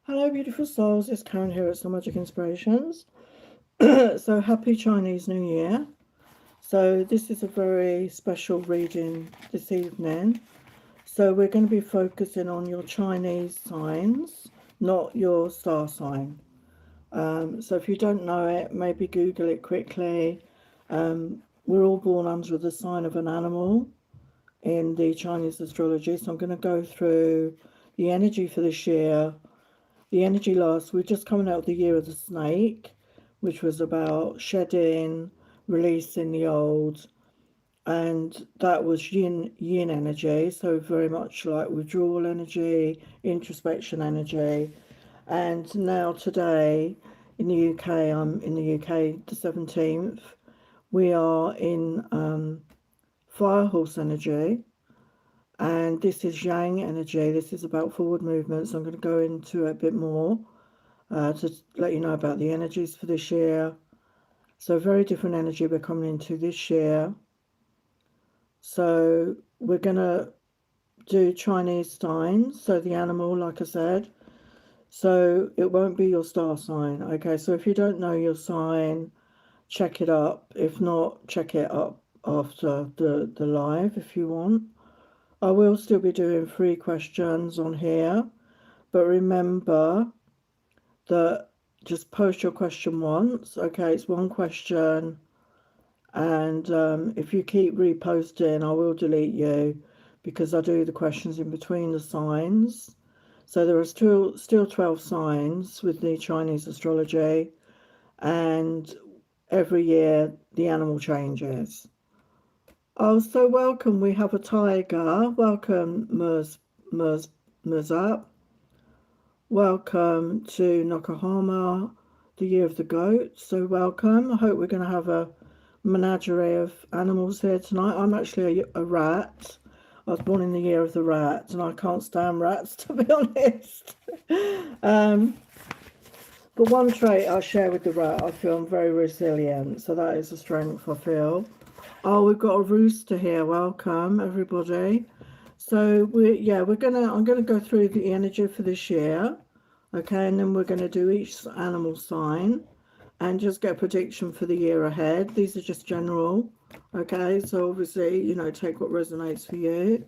Hello, beautiful souls. It's Karen here at Soul Magic Inspirations. So, happy Chinese New Year. So, this is a very special reading this evening. So, we're going to be focusing on your Chinese signs, not your star sign. So, if you don't know it, maybe Google it quickly. We're all born under the sign of an animal in the Chinese astrology. So, I'm going to go through the energy for this year. The energy we're just coming out of the year of the snake, which was about shedding, releasing the old, and that was yin energy, so very much like withdrawal energy, introspection energy. And now today in the UK, I'm in the UK the 17th, we are in fire horse energy, and this is yang energy. This is about forward movement, so I'm going to go into it a bit more to let you know about the energies for this year. So very different energy we're coming into this year. So we're going to do Chinese signs, so the animal, like I said. So it won't be your star sign, okay? So if you don't know your sign, check it up. If not, check it up after the live if you want. I will still be doing 3 questions on here, but remember that just post your question once, okay? It's 1 question, and if you keep reposting, I will delete you because I do the questions in between the signs. So there are still 12 signs with the Chinese astrology, and every year the animal changes. Oh, so welcome. We have a tiger. Welcome, Murzap. Welcome to Nokohama, the year of the goat. So welcome. I hope we're going to have a menagerie of animals here tonight. I'm actually a rat. I was born in the year of the rat, and I can't stand rats, to be honest. But one trait I share with the rat, I feel I'm very resilient, so that is a strength I feel. Oh, we've got a rooster here. Welcome, everybody. So I'm gonna go through the energy for this year, okay, and then we're gonna do each animal sign and just get a prediction for the year ahead. These are just general, okay, so obviously, take what resonates for you.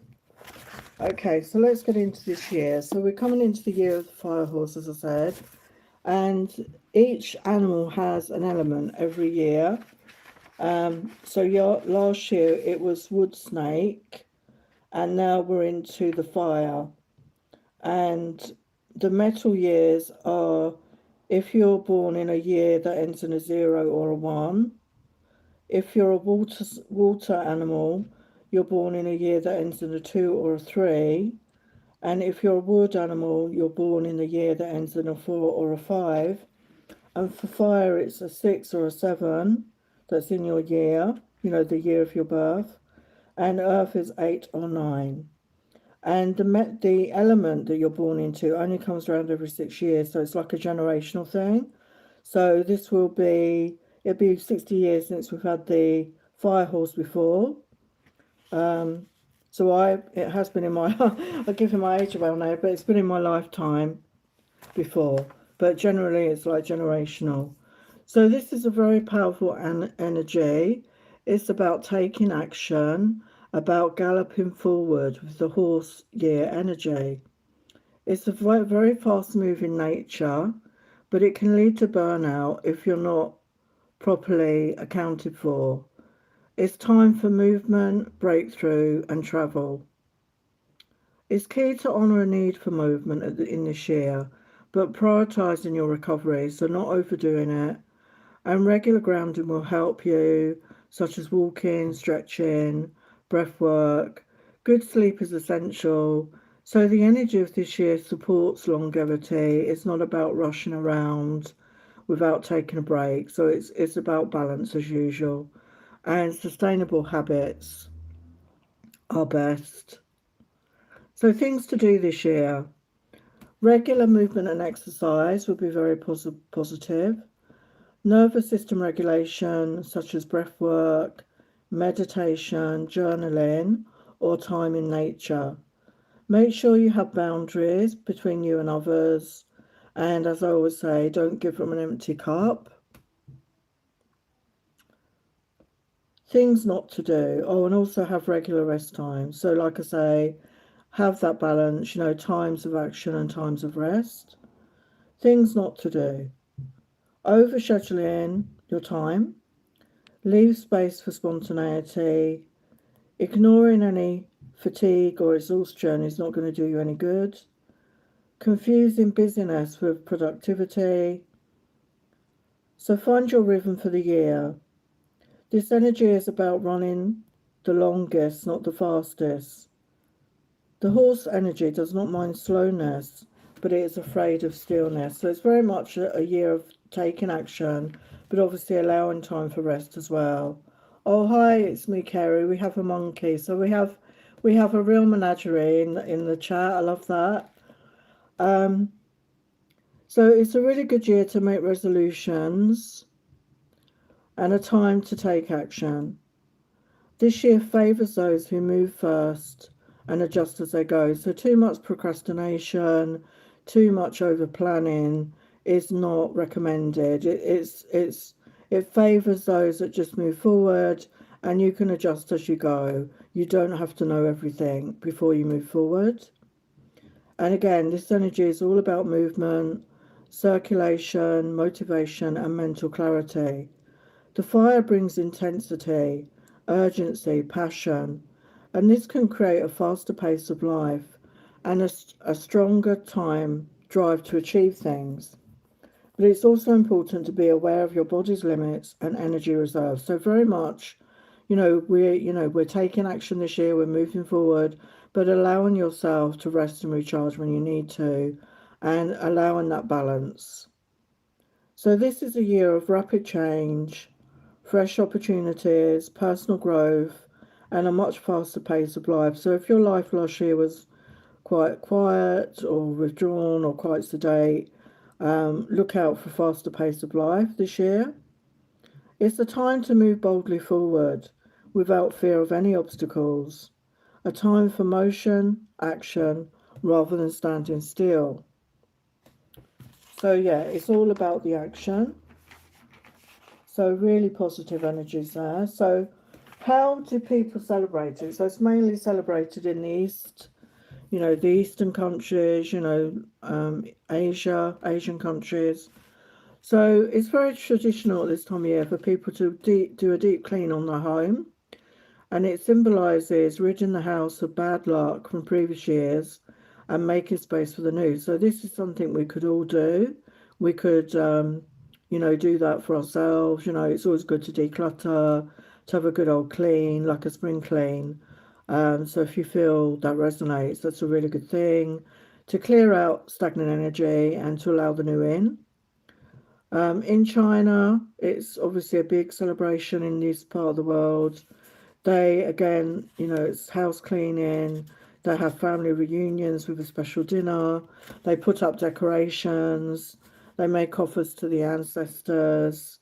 Okay, so let's get into this year. So we're coming into the year of the fire horse, as I said, and each animal has an element every year. So last year it was wood snake, and now we're into the fire. And the metal years are if you're born in a year that ends in a 0 or a 1. If you're a water animal, you're born in a year that ends in a 2 or a 3. And if you're a wood animal, you're born in a year that ends in a 4 or a 5. And for fire, it's a 6 or a 7 that's in your year, the year of your birth. And earth is 8 or 9. And the element that you're born into only comes around every 6 years, so it's like a generational thing. So it'll be 60 years since we've had the fire horse before. It has been in my, I'll give him my age away now, but it's been in my lifetime before. But generally it's like generational. So this is a very powerful energy. It's about taking action, about galloping forward with the horse year energy. It's a very, very fast moving nature, but it can lead to burnout if you're not properly accounted for. It's time for movement, breakthrough, and travel. It's key to honour a need for movement in this year, but prioritising your recovery, so not overdoing it. And regular grounding will help you, such as walking, stretching, breath work. Good sleep is essential. So the energy of this year supports longevity. It's not about rushing around without taking a break. So it's about balance as usual. And sustainable habits are best. So things to do this year. Regular movement and exercise will be very positive. Nervous system regulation, such as breath work, meditation, journaling, or time in nature. Make sure you have boundaries between you and others. And as I always say, don't give from an empty cup. Things not to do. Oh, and also have regular rest times. So, like I say, have that balance, times of action and times of rest. Things not to do. Overscheduling your time. Leave space for spontaneity. Ignoring any fatigue or exhaustion is not going to do you any good. Confusing busyness with productivity. So find your rhythm for the year. This energy is about running the longest, not the fastest. The horse energy does not mind slowness, but it is afraid of stillness. So it's very much a year of taking action, but obviously allowing time for rest as well. Oh, hi, it's me, Kerry. We have a monkey. So we have a real menagerie in the chat. I love that. So it's a really good year to make resolutions and a time to take action. This year favours those who move first and adjust as they go. So too much procrastination, too much over planning is not recommended. It favours those that just move forward, and you can adjust as you go. You don't have to know everything before you move forward. And again, this energy is all about movement, circulation, motivation, and mental clarity. The fire brings intensity, urgency, passion, and this can create a faster pace of life and a stronger time drive to achieve things. But it's also important to be aware of your body's limits and energy reserves. So very much, we're taking action this year, we're moving forward, but allowing yourself to rest and recharge when you need to, and allowing that balance. So this is a year of rapid change, fresh opportunities, personal growth, and a much faster pace of life. So if your life last year was quite quiet or withdrawn or quite sedate, look out for faster pace of life this year. It's the time to move boldly forward without fear of any obstacles. A time for motion, action, rather than standing still. So yeah, it's all about the action. So really positive energies there. So how do people celebrate it? So it's mainly celebrated in the East, the Eastern countries, Asian countries. So it's very traditional at this time of year for people to do a deep clean on their home. And it symbolises ridding the house of bad luck from previous years and making space for the new. So this is something we could all do. We could, do that for ourselves. It's always good to declutter, to have a good old clean, like a spring clean. So if you feel that resonates, that's a really good thing. To clear out stagnant energy and to allow the new in. In China, it's obviously a big celebration in this part of the world. They, again, it's house cleaning. They have family reunions with a special dinner. They put up decorations. They make offers to the ancestors.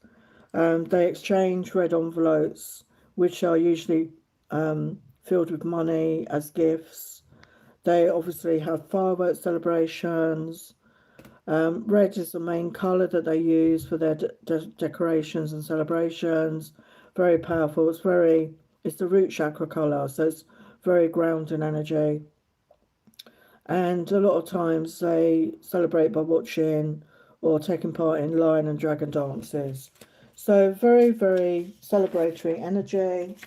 They exchange red envelopes, which are usually filled with money as gifts. They obviously have fireworks celebrations. Red is the main colour that they use for their decorations and celebrations. Very powerful. It's the root chakra colour, so it's very grounding energy. And a lot of times they celebrate by watching or taking part in lion and dragon dances. So very, very celebratory energy.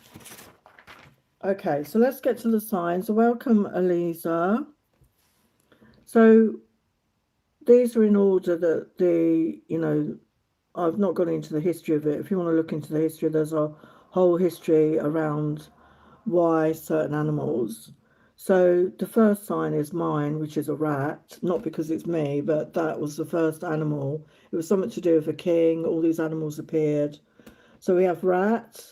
Okay, so let's get to the signs. Welcome, Eliza. So these are in order that I've not gone into the history of it. If you want to look into the history, there's a whole history around why certain animals So the first sign is mine, which is a rat, not because it's me, but that was the first animal. It was something to do with a king. All these animals appeared. So we have rat,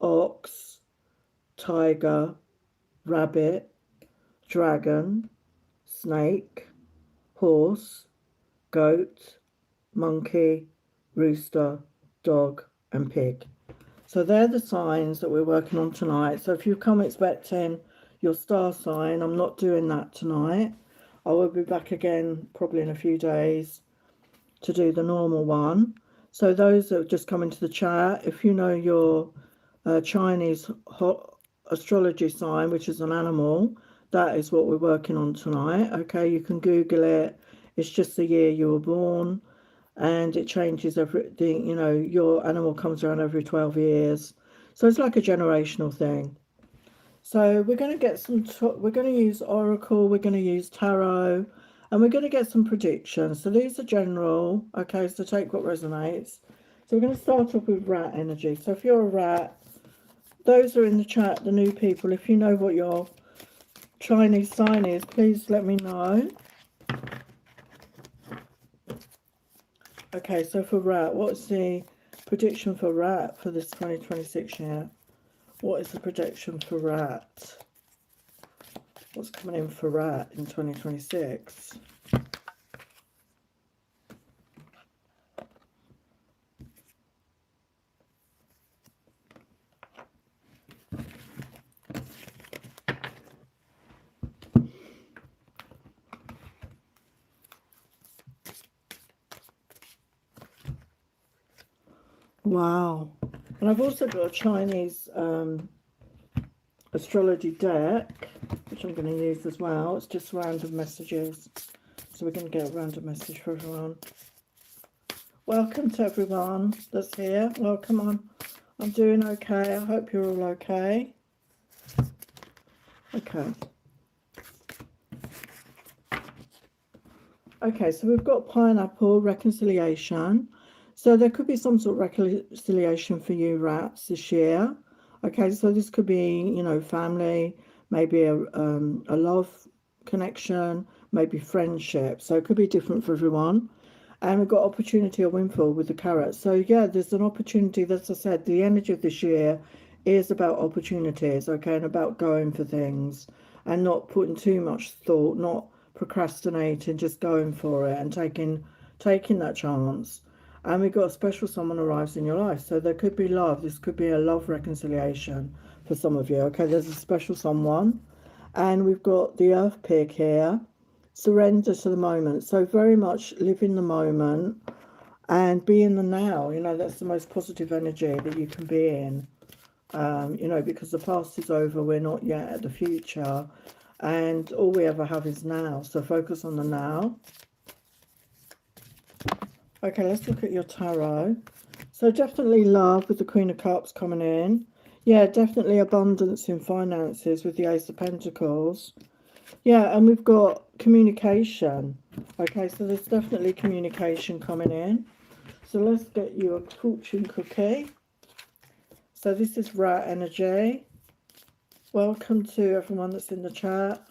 ox, tiger, rabbit, dragon, snake, horse, goat, monkey, rooster, dog, and pig. So they're the signs that we're working on tonight. So if you come expecting your star sign, I'm not doing that tonight. I will be back again probably in a few days to do the normal one. So those that have just come into the chat, if you know your Chinese astrology sign, which is an animal, that is what we're working on tonight. Okay, you can Google it. It's just the year you were born, and it changes everything. You know, your animal comes around every 12 years. So it's like a generational thing. So we're going to get some, we're going to use Oracle, we're going to use Tarot, and we're going to get some predictions. So these are general, okay, so take what resonates. So we're going to start off with rat energy. So if you're a rat, those are in the chat, the new people, if you know what your Chinese sign is, please let me know. Okay, so for rat, what's the prediction for rat for this 2026 year? What is the prediction for rat? What's coming in for rat in 2026? Wow. And I've also got a Chinese astrology deck, which I'm going to use as well. It's just random messages. So we're going to get a random message for everyone. Welcome to everyone that's here. Welcome on. I'm doing okay. I hope you're all okay. Okay. Okay, so we've got pineapple, reconciliation. So there could be some sort of reconciliation for you rats this year. Okay, so this could be, you know, family, maybe a love connection, maybe friendship. So it could be different for everyone. And we've got opportunity or windfall with the carrot. So yeah, there's an opportunity. As I said, the energy of this year is about opportunities, okay, and about going for things and not putting too much thought, not procrastinating, just going for it and taking that chance. And we've got a special someone arrives in your life. So there could be love. This could be a love reconciliation for some of you. Okay, there's a special someone. And we've got the earth pig here. Surrender to the moment. So very much live in the moment and be in the now. You know, that's the most positive energy that you can be in. You know, because the past is over. We're not yet at the future. And all we ever have is now. So focus on the now. Okay, let's look at your tarot. So definitely love with the Queen of Cups coming in. Yeah, definitely abundance in finances with the Ace of Pentacles. Yeah, and we've got communication. Okay, so there's definitely communication coming in. So let's get you a fortune cookie. So this is rat energy. Welcome to everyone that's in the chat.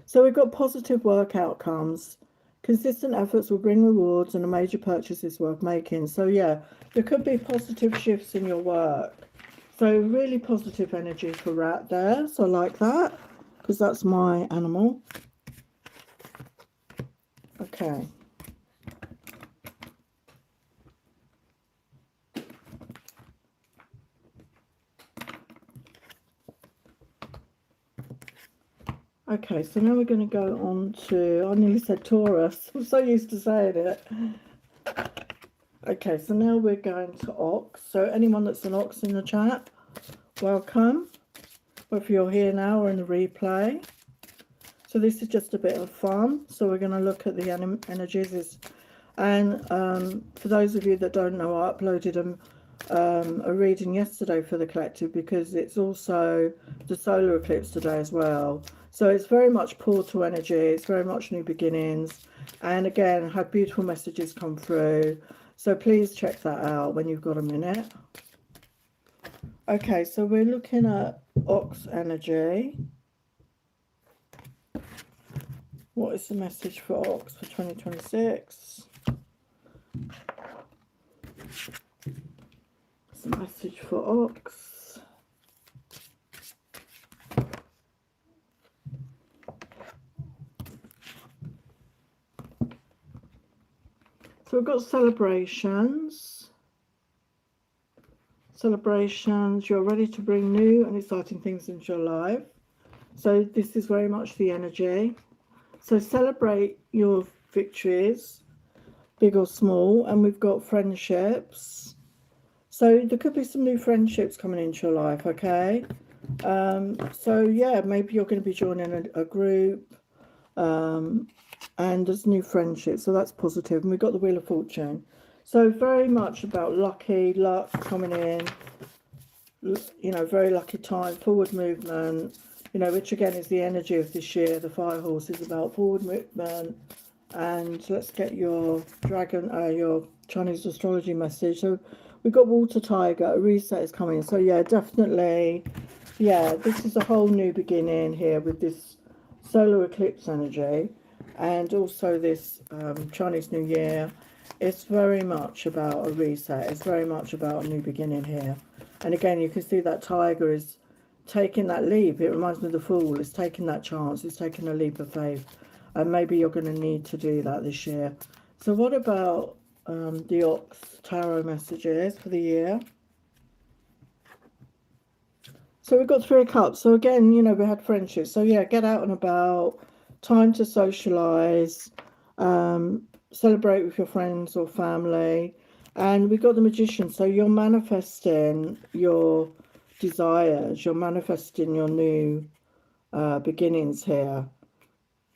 So we've got positive work outcomes. Consistent efforts will bring rewards and a major purchase is worth making. So yeah, there could be positive shifts in your work. So really positive energy for rat there. So I like that because that's my animal. Okay. Okay, so now we're going to go on to, I nearly said Taurus. I'm so used to saying it. Okay, so now we're going to Ox. So anyone that's an Ox in the chat, welcome. Whether you're here now or in the replay. So this is just a bit of fun. So we're going to look at the energies. And for those of you that don't know, I uploaded a reading yesterday for the collective because it's also the solar eclipse today as well. So it's very much portal energy. It's very much new beginnings. And again, had beautiful messages come through. So please check that out when you've got a minute. Okay, so we're looking at Ox energy. What is the message for Ox for 2026? What's the message for Ox? So we've got celebrations. Celebrations, you're ready to bring new and exciting things into your life. So this is very much the energy. So celebrate your victories, big or small, and we've got friendships. So there could be some new friendships coming into your life, okay? So yeah, maybe you're going to be joining a group, and there's new friendships, so that's positive. And we've got the Wheel of Fortune. So very much about luck coming in, you know, very lucky time, forward movement, you know, which again is the energy of this year. The Fire Horse is about forward movement. And let's get your your Chinese astrology message. So we've got Water Tiger, a reset is coming. So yeah, definitely, yeah, this is a whole new beginning here with this solar eclipse energy, and also this Chinese New Year. It's very much about a reset. It's very much about a new beginning here. And again, you can see that tiger is taking that leap. It reminds me of the Fool. It's taking that chance. It's taking a leap of faith. And maybe you're going to need to do that this year. So what about the Ox Tarot messages for the year? So we've got 3 of Cups. So again, you know, we had friendships. So yeah, get out and about, time to socialise, celebrate with your friends or family. And we've got the Magician. So you're manifesting your desires. You're manifesting your new beginnings here.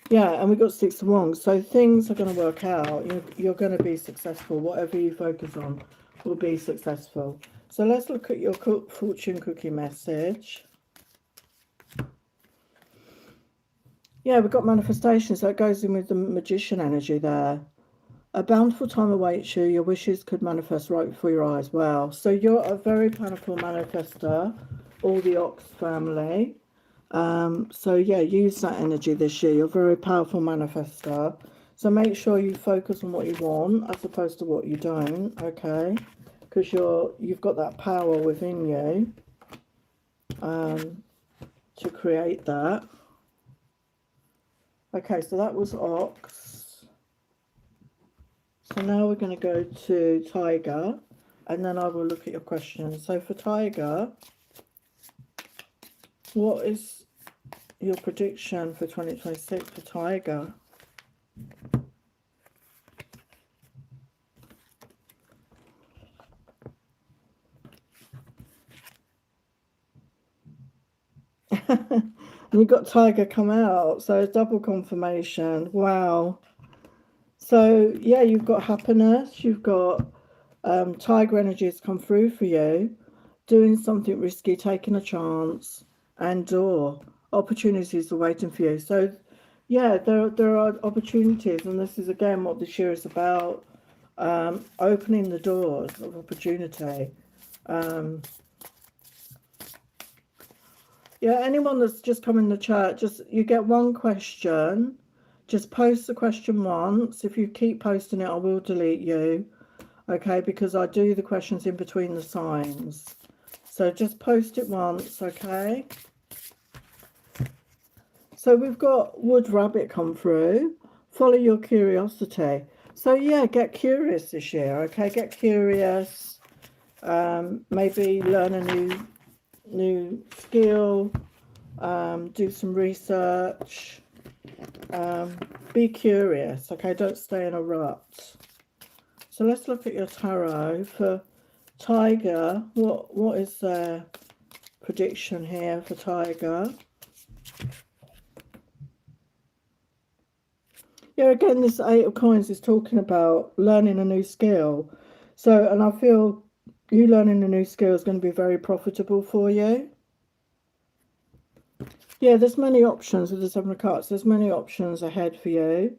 Yeah, and we've got 6 of Wands. So things are going to work out. You're going to be successful. Whatever you focus on will be successful. So let's look at your fortune cookie message. Yeah, we've got manifestation. So it goes in with the Magician energy there. A bountiful time awaits you. Your wishes could manifest right before your eyes. Wow. So you're a very powerful manifester, all the Ox family. So yeah, use that energy this year. You're a very powerful manifester. So make sure you focus on what you want as opposed to what you don't, okay? Because you've got that power within you to create that. Okay, so that was Ox. So now we're going to go to Tiger, and then I will look at your questions. So for Tiger, what is your prediction for 2026 for Tiger? And you got Tiger come out, so double confirmation. Wow. So yeah, you've got happiness, you've got Tiger energy has come through for you, doing something risky, taking a chance, and opportunities are waiting for you. So yeah, there are opportunities, and this is again what this year is about, opening the doors of opportunity. Yeah, anyone that's just come in the chat, just you get 1 question. Just post the question once. If you keep posting it, I will delete you. Okay, because I do the questions in between the signs. So just post it once, okay? So we've got Wood Rabbit come through. Follow your curiosity. So yeah, get curious this year, okay? Get curious. Maybe learn a new skill. Do some research. Be curious, okay? Don't stay in a rut. So let's look at your tarot for Tiger. What is their prediction here for Tiger? Yeah, again, this 8 of Coins is talking about learning a new skill. So, and I feel you learning a new skill is going to be very profitable for you. Yeah, there's many options with the 7 of Cups. There's many options ahead for you.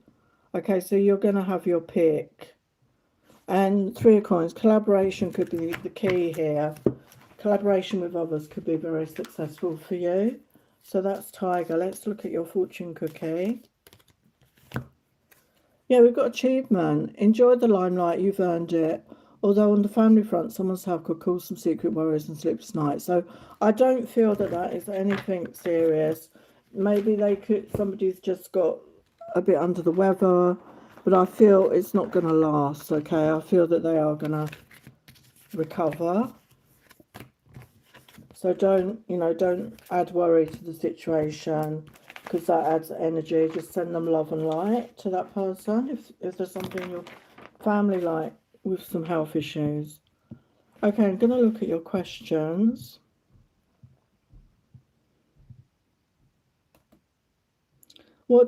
Okay, so you're going to have your pick. And 3 of Coins, collaboration could be the key here. Collaboration with others could be very successful for you. So that's Tiger. Let's look at your fortune cookie. Yeah, we've got achievement. Enjoy the limelight, you've earned it. Although on the family front, someone's help could cause some secret worries and sleepless nights. So I don't feel that that is anything serious. Maybe somebody's just got a bit under the weather, but I feel it's not going to last, okay? I feel that they are going to recover. So don't add worry to the situation, because that adds energy. Just send them love and light to that person if there's something in your family like with some health issues. Okay, I'm going to look at your questions. So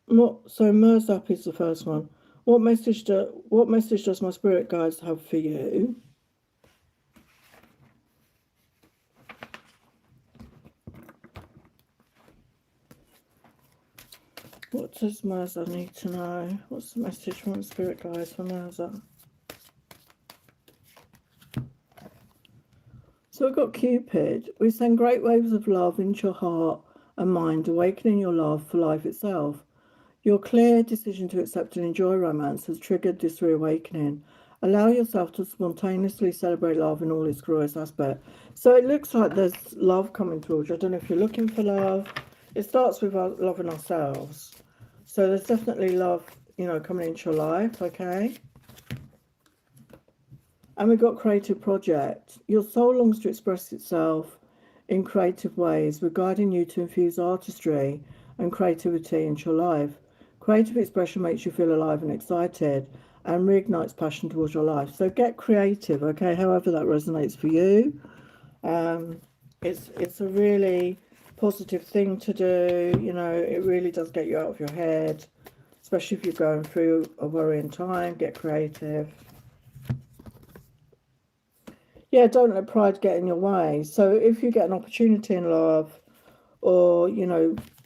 Merzap is the first one. What message does my spirit guides have for you? What does Mirza need to know? What's the message from spirit guides for Mirza? So we've got Cupid. We send great waves of love into your heart and mind, awakening your love for life itself. Your clear decision to accept and enjoy romance has triggered this reawakening. Allow yourself to spontaneously celebrate love in all its glorious aspect. So it looks like there's love coming towards you. I don't know if you're looking for love. It starts with loving ourselves. So there's definitely love, coming into your life, okay? And we've got creative project. Your soul longs to express itself in creative ways. We're guiding you to infuse artistry and creativity into your life. Creative expression makes you feel alive and excited and reignites passion towards your life. So get creative, okay, however that resonates for you. It's a really positive thing to do. It really does get you out of your head, especially if you're going through a worrying time. Get creative. Yeah, don't let pride get in your way. So if you get an opportunity in love, or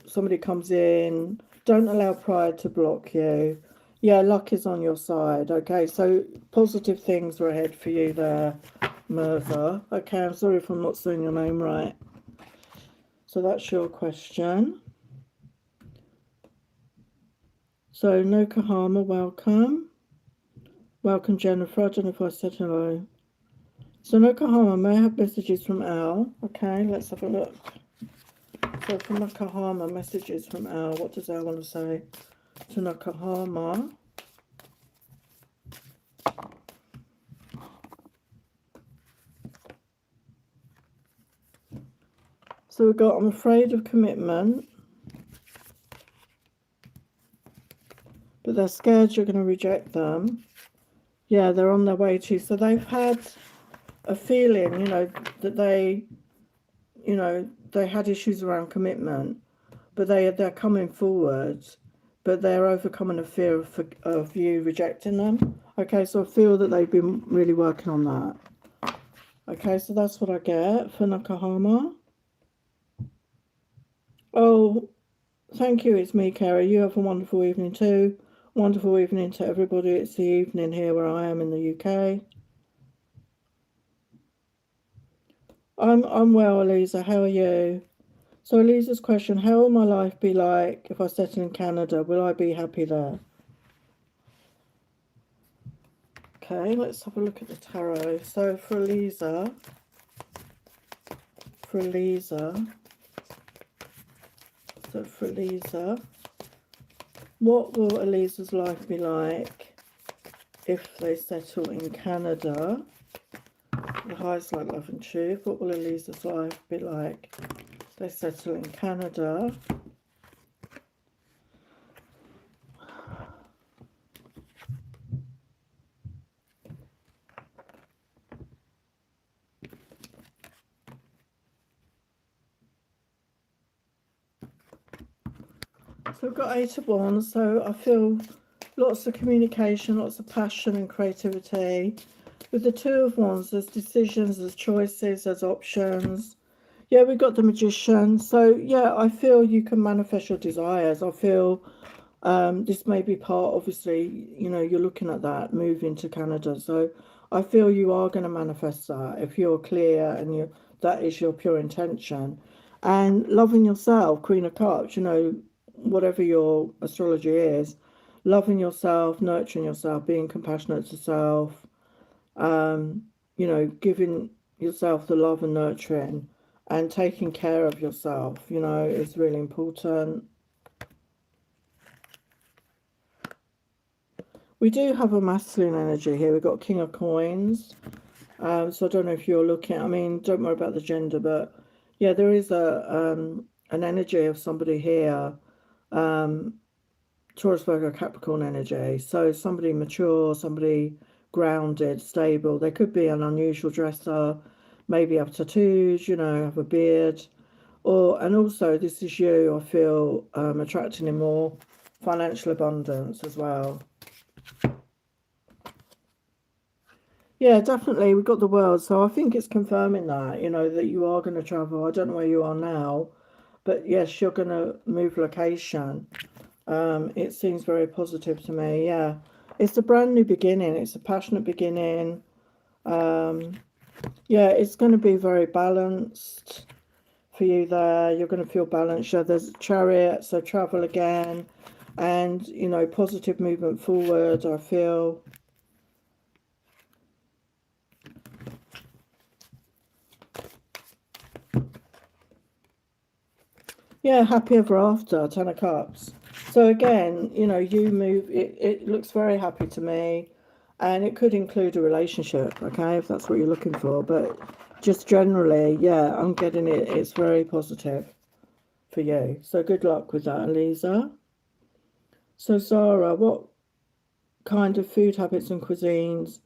somebody comes in, don't allow pride to block you. Yeah, luck is on your side. Okay, so positive things are ahead for you there, Mirza. Okay, I'm sorry if I'm not saying your name right. So that's your question. So Nokahama, welcome. Welcome, Jennifer. I don't know if I said hello. So Nokahama, may I have messages from Al? Okay, let's have a look. So from Nokahama, messages from Al. What does Al want to say to Nokahama? So we've got, I'm afraid of commitment, but they're scared you're going to reject them. Yeah, they're on their way to. So they've had a feeling, that they had issues around commitment, but they're coming forward, but they're overcoming a fear of you rejecting them. Okay, so I feel that they've been really working on that. Okay, so that's what I get for Nakahama. Oh, thank you. It's me, Kerry. You have a wonderful evening too. Wonderful evening to everybody. It's the evening here where I am in the UK. I'm well, Eliza. How are you? So Eliza's question, how will my life be like if I settle in Canada? Will I be happy there? Okay, let's have a look at the tarot. So for Eliza, what will Eliza's life be like if they settle in Canada? The highest light, love and truth. What will Eliza's life be like if they settle in Canada? So we've got 8 of Wands, so I feel lots of communication, lots of passion and creativity. With the 2 of Wands, there's decisions, there's choices, there's options. Yeah, we've got the Magician. So, yeah, I feel you can manifest your desires. I feel this may be part, obviously, you're looking at that, moving to Canada. So I feel you are going to manifest that if you're clear and that is your pure intention. And loving yourself, Queen of Cups, whatever your astrology is, loving yourself, nurturing yourself, being compassionate to self, giving yourself the love and nurturing and taking care of yourself, is really important. We do have a masculine energy here. We've got King of Coins. So I don't know if you're looking, I mean, don't worry about the gender, but yeah, there is an energy of somebody here, Taurus, Virgo, Capricorn energy. So somebody mature, somebody grounded, stable. They could be an unusual dresser, maybe have tattoos, have a beard. And also this is you, I feel, attracting in more financial abundance as well. Yeah, definitely. We've got the world. So I think it's confirming that, that you are going to travel. I don't know where you are now, but yes, you're going to move location. It seems very positive to me. Yeah, it's a brand new beginning. It's a passionate beginning. Yeah, it's going to be very balanced for you there. You're going to feel balanced. Yeah, there's Chariot, so travel again, and positive movement forward, I feel. Yeah, happy ever after, 10 of Cups. So again, you move, it looks very happy to me, and it could include a relationship, okay, if that's what you're looking for. But just generally, yeah, I'm getting it. It's very positive for you. So good luck with that, Eliza. So Zara, what kind of food habits and cuisines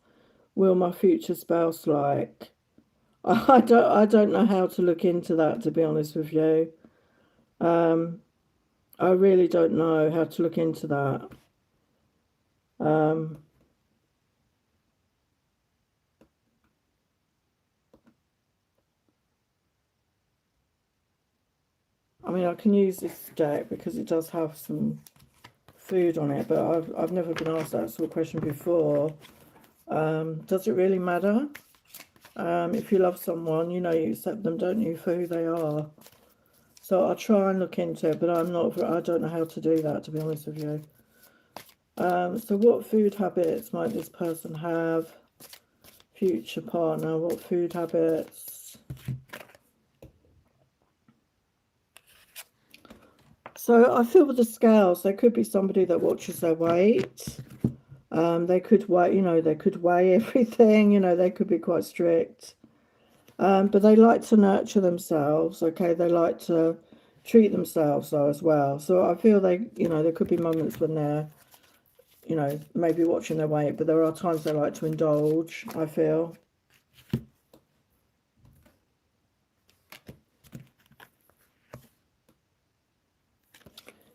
will my future spouse like? I don't know how to look into that, to be honest with you. I really don't know how to look into that. I mean, I can use this deck because it does have some food on it, but I've never been asked that sort of question before. Does it really matter? If you love someone, you accept them, don't you, for who they are? So I'll try and look into it, but I don't know how to do that, to be honest with you. So what food habits might this person have? Future partner, what food habits? So I feel with the scales, there could be somebody that watches their weight. They could weigh, they could weigh everything, they could be quite strict. But they like to nurture themselves, okay? They like to treat themselves though as well. So I feel there could be moments when they're, maybe watching their weight, but there are times they like to indulge, I feel.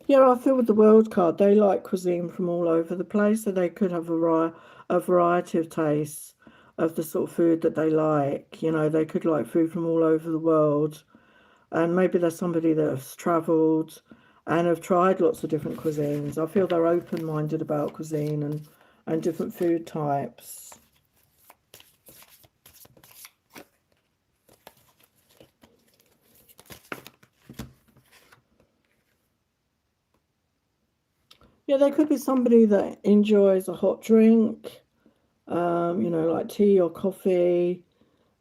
Yeah, I feel with the World card, they like cuisine from all over the place, so they could have a variety of tastes of the sort of food that they like. They could like food from all over the world. And maybe there's somebody that has travelled and have tried lots of different cuisines. I feel they're open-minded about cuisine and different food types. Yeah, there could be somebody that enjoys a hot drink, like tea or coffee.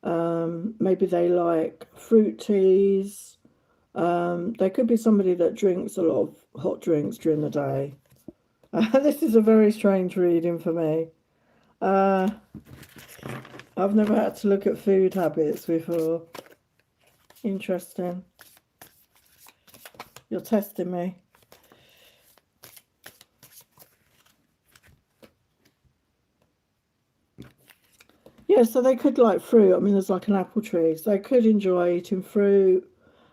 Maybe they like fruit teas. There could be somebody that drinks a lot of hot drinks during the day. This is a very strange reading for me. I've never had to look at food habits before. Interesting. You're testing me. Yeah, so they could like fruit. I mean, there's like an apple tree. So they could enjoy eating fruit.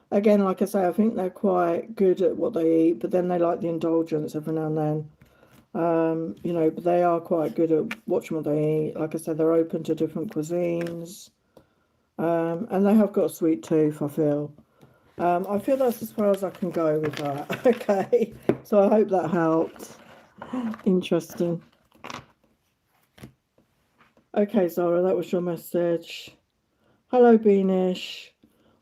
Again, like I say, I think they're quite good at what they eat, but then they like the indulgence every now and then. But they are quite good at watching what they eat. Like I said, they're open to different cuisines. And they have got a sweet tooth, I feel. I feel that's as far as I can go with that. Okay, so I hope that helped. Interesting. Okay, Zara, that was your message. Hello, Beanish.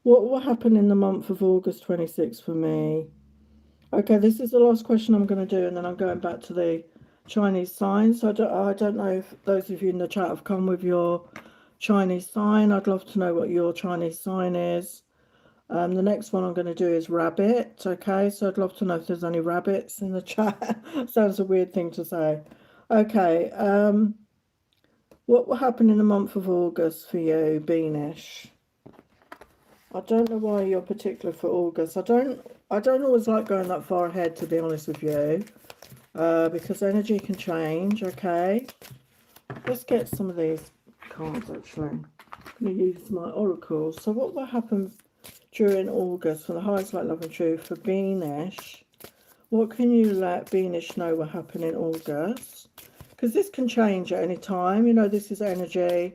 What happened in the month of August 26 for me? Okay, this is the last question I'm going to do, and then I'm going back to the Chinese signs. I don't know if those of you in the chat have come with your Chinese sign. I'd love to know what your Chinese sign is. The next one I'm going to do is rabbit. Okay, so I'd love to know if there's any rabbits in the chat. Sounds a weird thing to say. Okay, what will happen in the month of August for you, Beanish? I don't know why you're particular for August. I don't always like going that far ahead, to be honest with you, because energy can change. Okay, let's get some of these cards. Actually, I'm going to use my oracles. So, what will happen during August for the highest light, love, and truth for Beanish? What can you let Beanish know will happen in August? Because this can change at any time. You know, this is energy.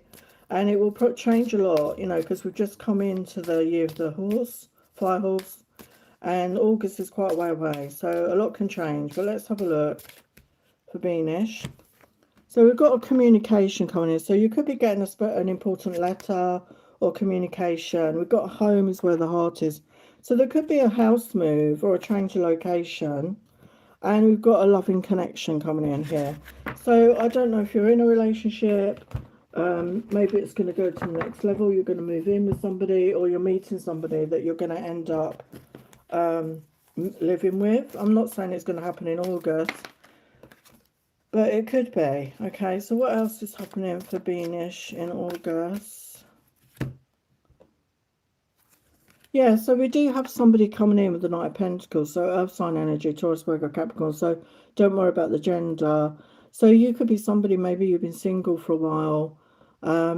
And it will change a lot, you know, because we've just come into the year of the horse, fire horse, and August is quite a way away, so a lot can change. But let's have a look for Beanish. So we've got a communication coming in, so you could be getting an important letter or communication. We've got home is where the heart is, so there could be a house move or a change of location, and we've got a loving connection coming in here. So I don't know if you're in a relationship. Maybe it's going to go to the next level. You're going to move in with somebody, or you're meeting somebody that you're going to end up living with. I'm not saying it's going to happen in August, but it could be. Okay, so what else is happening for Beanish in August? Yeah, so we do have somebody coming in with the Knight of Pentacles, so Earth sign energy, Taurus, Virgo, Capricorn, so don't worry about the gender. So you could be somebody, maybe you've been single for a while.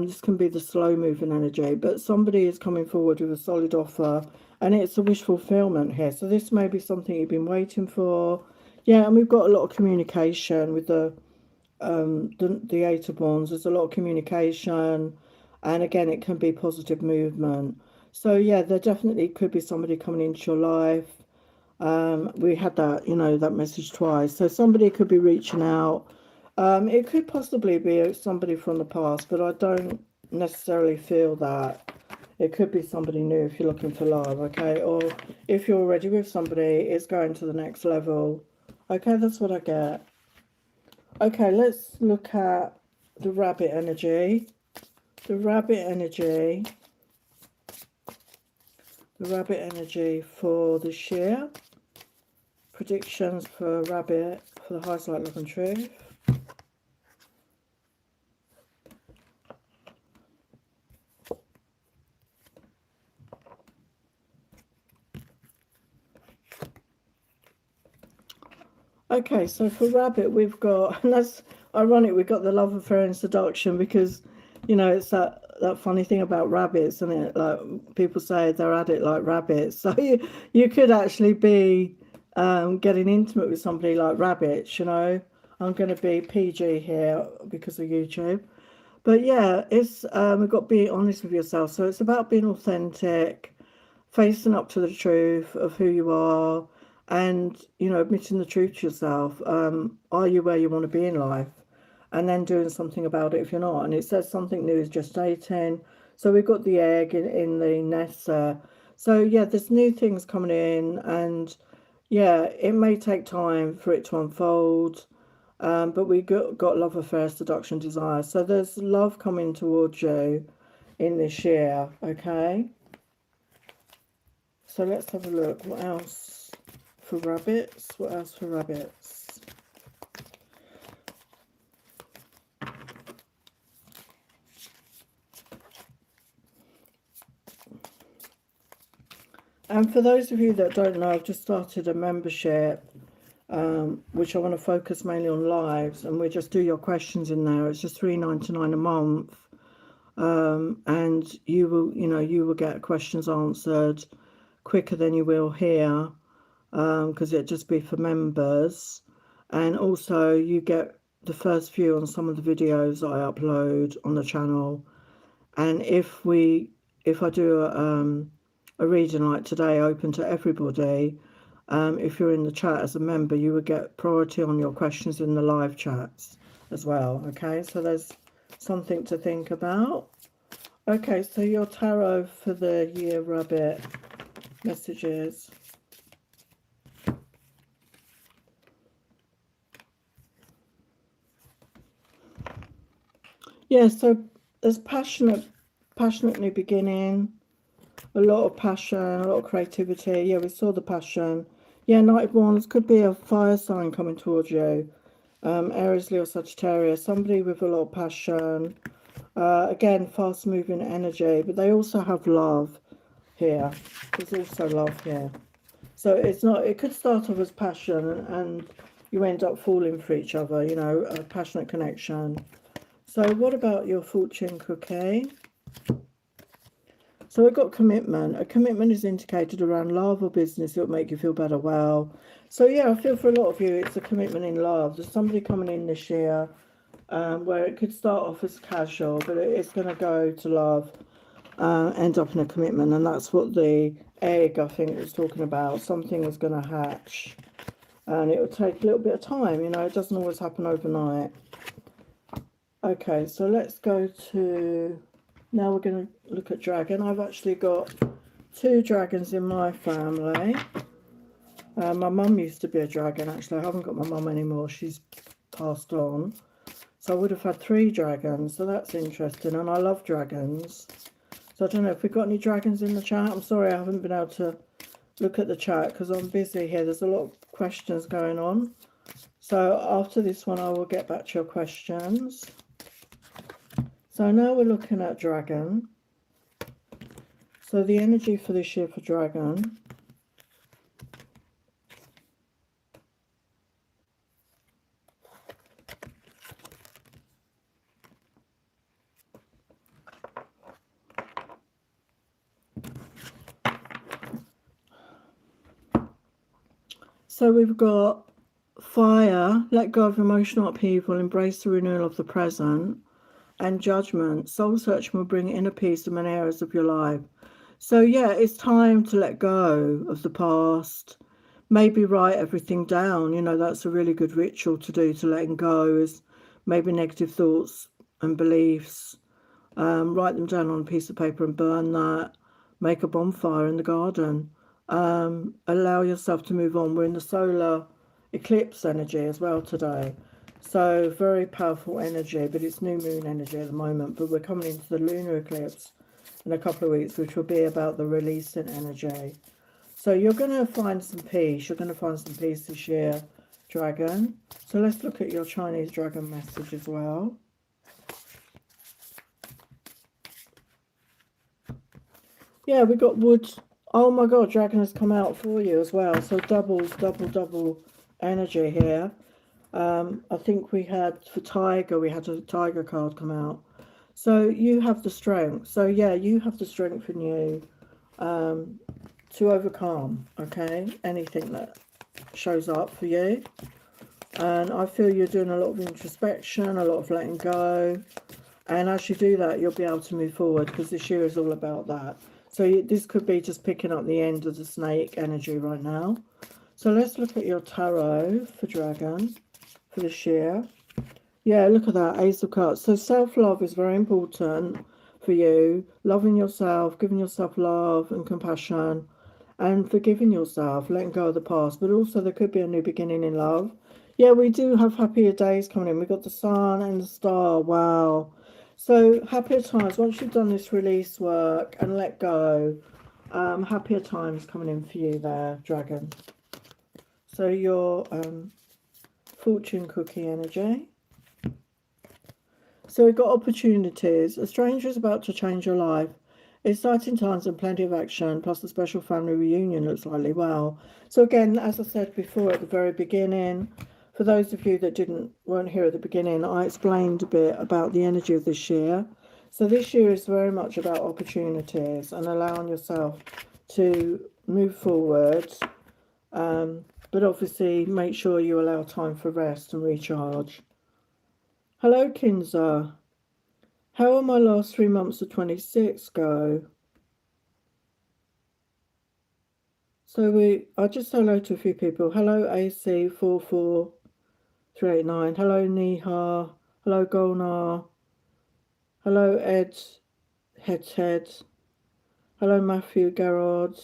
This can be the slow moving energy, but somebody is coming forward with a solid offer, and it's a wish fulfillment here. So this may be something you've been waiting for. Yeah, and we've got a lot of communication with the Eight of Wands. There's a lot of communication, and again, it can be positive movement. So yeah, there definitely could be somebody coming into your life. We had that, you know, that message twice. So somebody could be reaching out. It could possibly be somebody from the past, but I don't necessarily feel that. It could be somebody new if you're looking for love, okay? Or if you're already with somebody, it's going to the next level. Okay, that's what I get. Okay, let's look at the rabbit energy. The rabbit energy. The rabbit energy for this year. Predictions for rabbit for the highest light, love, and truth. Okay, so for rabbit, we've got, and that's ironic, we've got the love affair and seduction, because, you know, it's that funny thing about rabbits, isn't it? Like, people say they're at it like rabbits. So you could actually be getting intimate with somebody like rabbits, you know. I'm going to be PG here because of YouTube. But yeah, it's we've got to be honest with yourself. So it's about being authentic, facing up to the truth of who you are, and, you know, admitting the truth to yourself. Are you where you want to be in life? And then doing something about it if you're not. And it says something new is gestating. So we've got the egg in the nest there. So yeah, there's new things coming in, and yeah, it may take time for it to unfold. But we got love affair, seduction, desire. So there's love coming towards you in this year, okay? So let's have a look. What else for rabbits? What else for rabbits? And for those of you that don't know, I've just started a membership, which I want to focus mainly on lives, and we just do your questions in there. It's just $3.99 a month, and you will get questions answered quicker than you will here, because it'll just be for members. And also you get the first view on some of the videos that I upload on the channel. And if I do a reading like today, open to everybody, if you're in the chat as a member, you would get priority on your questions in the live chats as well. Okay, so there's something to think about. Okay, so your tarot for the year rabbit messages. Yeah, so there's passionate new beginning, a lot of passion, a lot of creativity. Yeah, we saw the passion. Yeah, Knight of Wands could be a fire sign coming towards you. Aries, Leo, Sagittarius, somebody with a lot of passion. Again, fast moving energy, but they also have love here. There's also love here. So it's not, it could start off as passion and you end up falling for each other, you know, a passionate connection. So what about your fortune cookie? So we've got commitment. A commitment is indicated around love or business. It'll make you feel better. Well, so yeah, I feel for a lot of you, it's a commitment in love. There's somebody coming in this year where it could start off as casual, but it's going to go to love, end up in a commitment. And that's what the egg, I think, was talking about. Something is going to hatch. And it will take a little bit of time. You know, it doesn't always happen overnight. Okay, so let's go to... Now we're going to look at dragon. I've actually got 2 dragons in my family. My mum used to be a dragon, actually. I haven't got my mum anymore. She's passed on. So I would have had 3 dragons. So that's interesting. And I love dragons. So I don't know if we've got any dragons in the chat. I'm sorry I haven't been able to look at the chat because I'm busy here. There's a lot of questions going on. So after this one, I will get back to your questions. So now we're looking at dragon. So the energy for this year for dragon. So we've got fire, let go of emotional upheaval, embrace the renewal of the present, and judgment. Soul searching will bring inner peace in many areas of your life. So yeah, it's time to let go of the past. Maybe write everything down. You know, that's a really good ritual to do, to letting go, is maybe negative thoughts and beliefs. Write them down on a piece of paper and burn that. Make a bonfire in the garden. Allow yourself to move on. We're in the solar eclipse energy as well today. So very powerful energy, but it's new moon energy at the moment. But we're coming into the lunar eclipse in a couple of weeks, which will be about the releasing energy. So you're going to find some peace. You're going to find some peace this year, dragon. So let's look at your Chinese dragon message as well. Yeah, we got wood. Oh my God, dragon has come out for you as well. So double energy here. I think we had for tiger, we had a tiger card come out. So you have the strength. So yeah, you have the strength in you to overcome, okay, anything that shows up for you. And I feel you're doing a lot of introspection, a lot of letting go. And as you do that, you'll be able to move forward because this year is all about that. So this could be just picking up the end of the snake energy right now. So let's look at your tarot for dragon for this year. Yeah, look at that, Ace of Cups. So self-love is very important for you. Loving yourself, giving yourself love and compassion, and forgiving yourself, letting go of the past. But also there could be a new beginning in love. Yeah, we do have happier days coming in. We've got the sun and the star. Wow. So happier times. Once you've done this release work and let go, happier times coming in for you there, dragon. So your fortune cookie energy. So we've got opportunities. A stranger is about to change your life. Exciting times and plenty of action, plus a special family reunion looks likely. Wow. So again, as I said before at the very beginning, for those of you that weren't here at the beginning, I explained a bit about the energy of this year. So this year is very much about opportunities and allowing yourself to move forward. But obviously make sure you allow time for rest and recharge. Hello, Kinza. How will my last 3 months of 26 go? So I just say hello to a few people. Hello, AC44389. Hello, Niha. Hello, Golnar. Hello, Ed. Head. Hello, Matthew Garrard.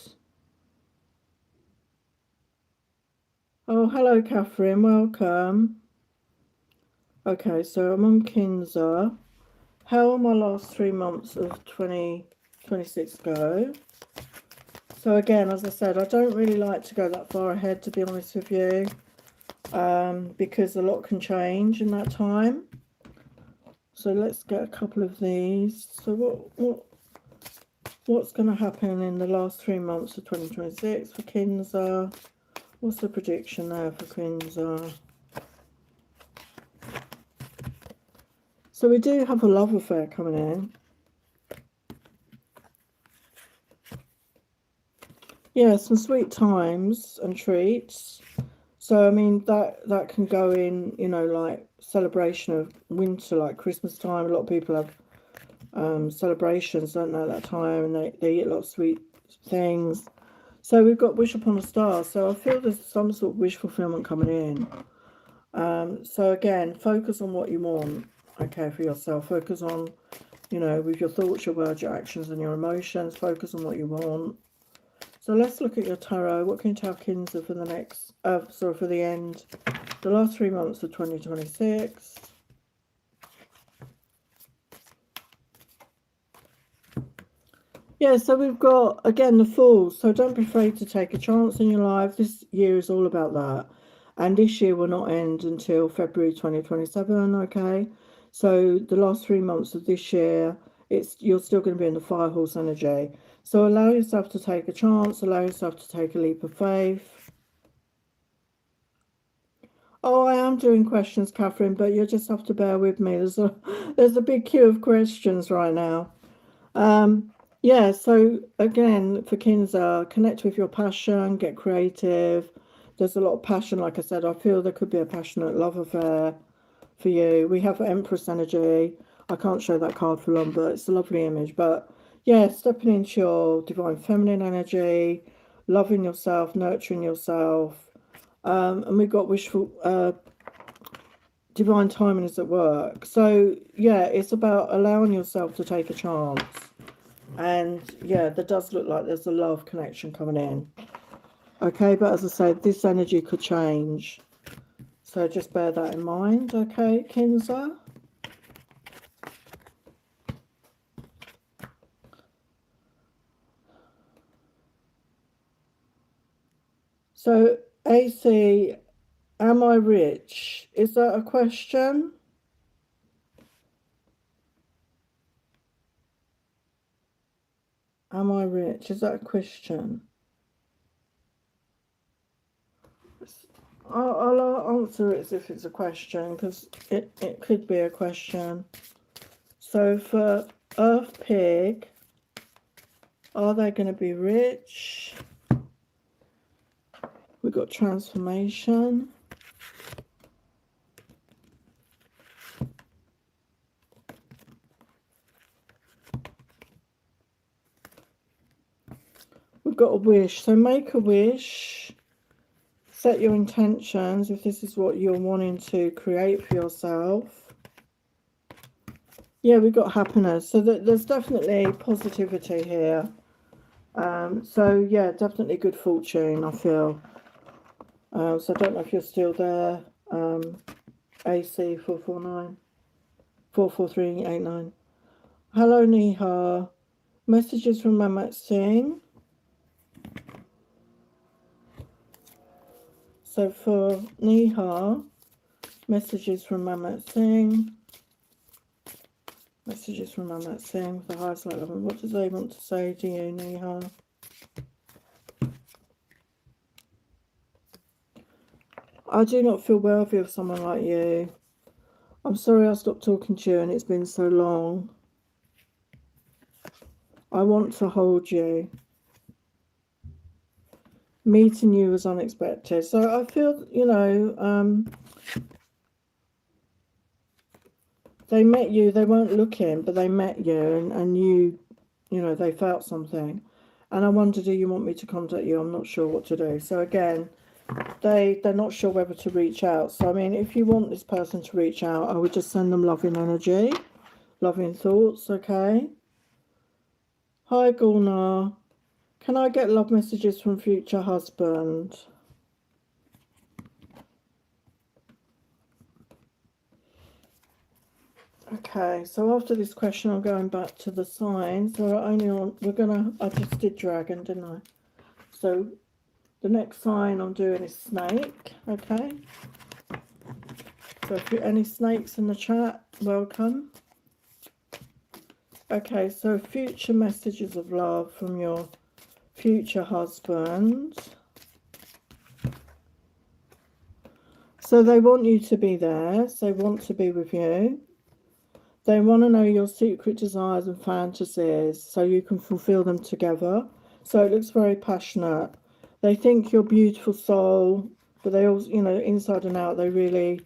Oh, hello, Catherine. Welcome. Okay, so I'm on Kinza. How are my last 3 months of 2026 go? So again, as I said, I don't really like to go that far ahead, to be honest with you, because a lot can change in that time. So let's get a couple of these. So what's going to happen in the last 3 months of 2026 for Kinza? What's the prediction there for Kinza? So we do have a love affair coming in. Yeah, some sweet times and treats. So I mean that can go in, you know, like celebration of winter, like Christmas time. A lot of people have celebrations, don't they, at that time, and they eat a lot of sweet things. So we've got Wish Upon a Star. So I feel there's some sort of wish fulfillment coming in. So again, focus on what you want, okay, for yourself. Focus on, you know, with your thoughts, your words, your actions, and your emotions. Focus on what you want. So let's look at your tarot. What can you tell Kinza for the next, for the end, the last 3 months of 2026? Yeah, so we've got, again, the Fool. So don't be afraid to take a chance in your life. This year is all about that. And this year will not end until February 2027, okay? So the last 3 months of this year, you're still going to be in the Fire Horse energy. So allow yourself to take a chance. Allow yourself to take a leap of faith. Oh, I am doing questions, Catherine, but you'll just have to bear with me. There's a big queue of questions right now. Yeah, so again, for Kinza, connect with your passion, get creative. There's a lot of passion, like I said. I feel there could be a passionate love affair for you. We have Empress energy. I can't show that card for long, but it's a lovely image. But yeah, stepping into your divine feminine energy, loving yourself, nurturing yourself. And we've got wishful divine timing is at work. So yeah, it's about allowing yourself to take a chance. And yeah, there does look like there's a love connection coming in. Okay, but as I said, this energy could change. So just bear that in mind, okay, Kinza? So, AC, am I rich? Is that a question? Am I rich? Is that a question? I'll answer it as if it's a question, because it could be a question. So for Earth Pig, are they going to be rich? We've got transformation. We've got a wish. So make a wish. Set your intentions if this is what you're wanting to create for yourself. Yeah, we've got happiness. So there's definitely positivity here. So yeah, definitely good fortune, I feel. So I don't know if you're still there. AC 449 44389. Hello, Neha. Messages from Mamat Singh. So for Neha, messages from Mamat Singh. Messages from Mamat Singh with the highest light level. What does they want to say to you, Neha? I do not feel worthy of someone like you. I'm sorry I stopped talking to you and it's been so long. I want to hold you. Meeting you was unexpected. So I feel, you know, they met you, they weren't looking, but they met you and you know, they felt something. And I wonder, do you want me to contact you? I'm not sure what to do. So again, they're not sure whether to reach out. So I mean, if you want this person to reach out, I would just send them loving energy. loving thoughts, okay? Hi, Gulnar. Can I get love messages from future husband? Okay, so after this question, I'm going back to the signs. We're only on, I just did dragon, didn't I? So the next sign I'm doing is snake, okay? So if you're any snakes in the chat, welcome. Okay, so future messages of love from your future husband. So they want you to be there. So they want to be with you. They want to know your secret desires and fantasies so you can fulfill them together. So it looks very passionate. They think you're a beautiful soul, but they also, you know, inside and out, they really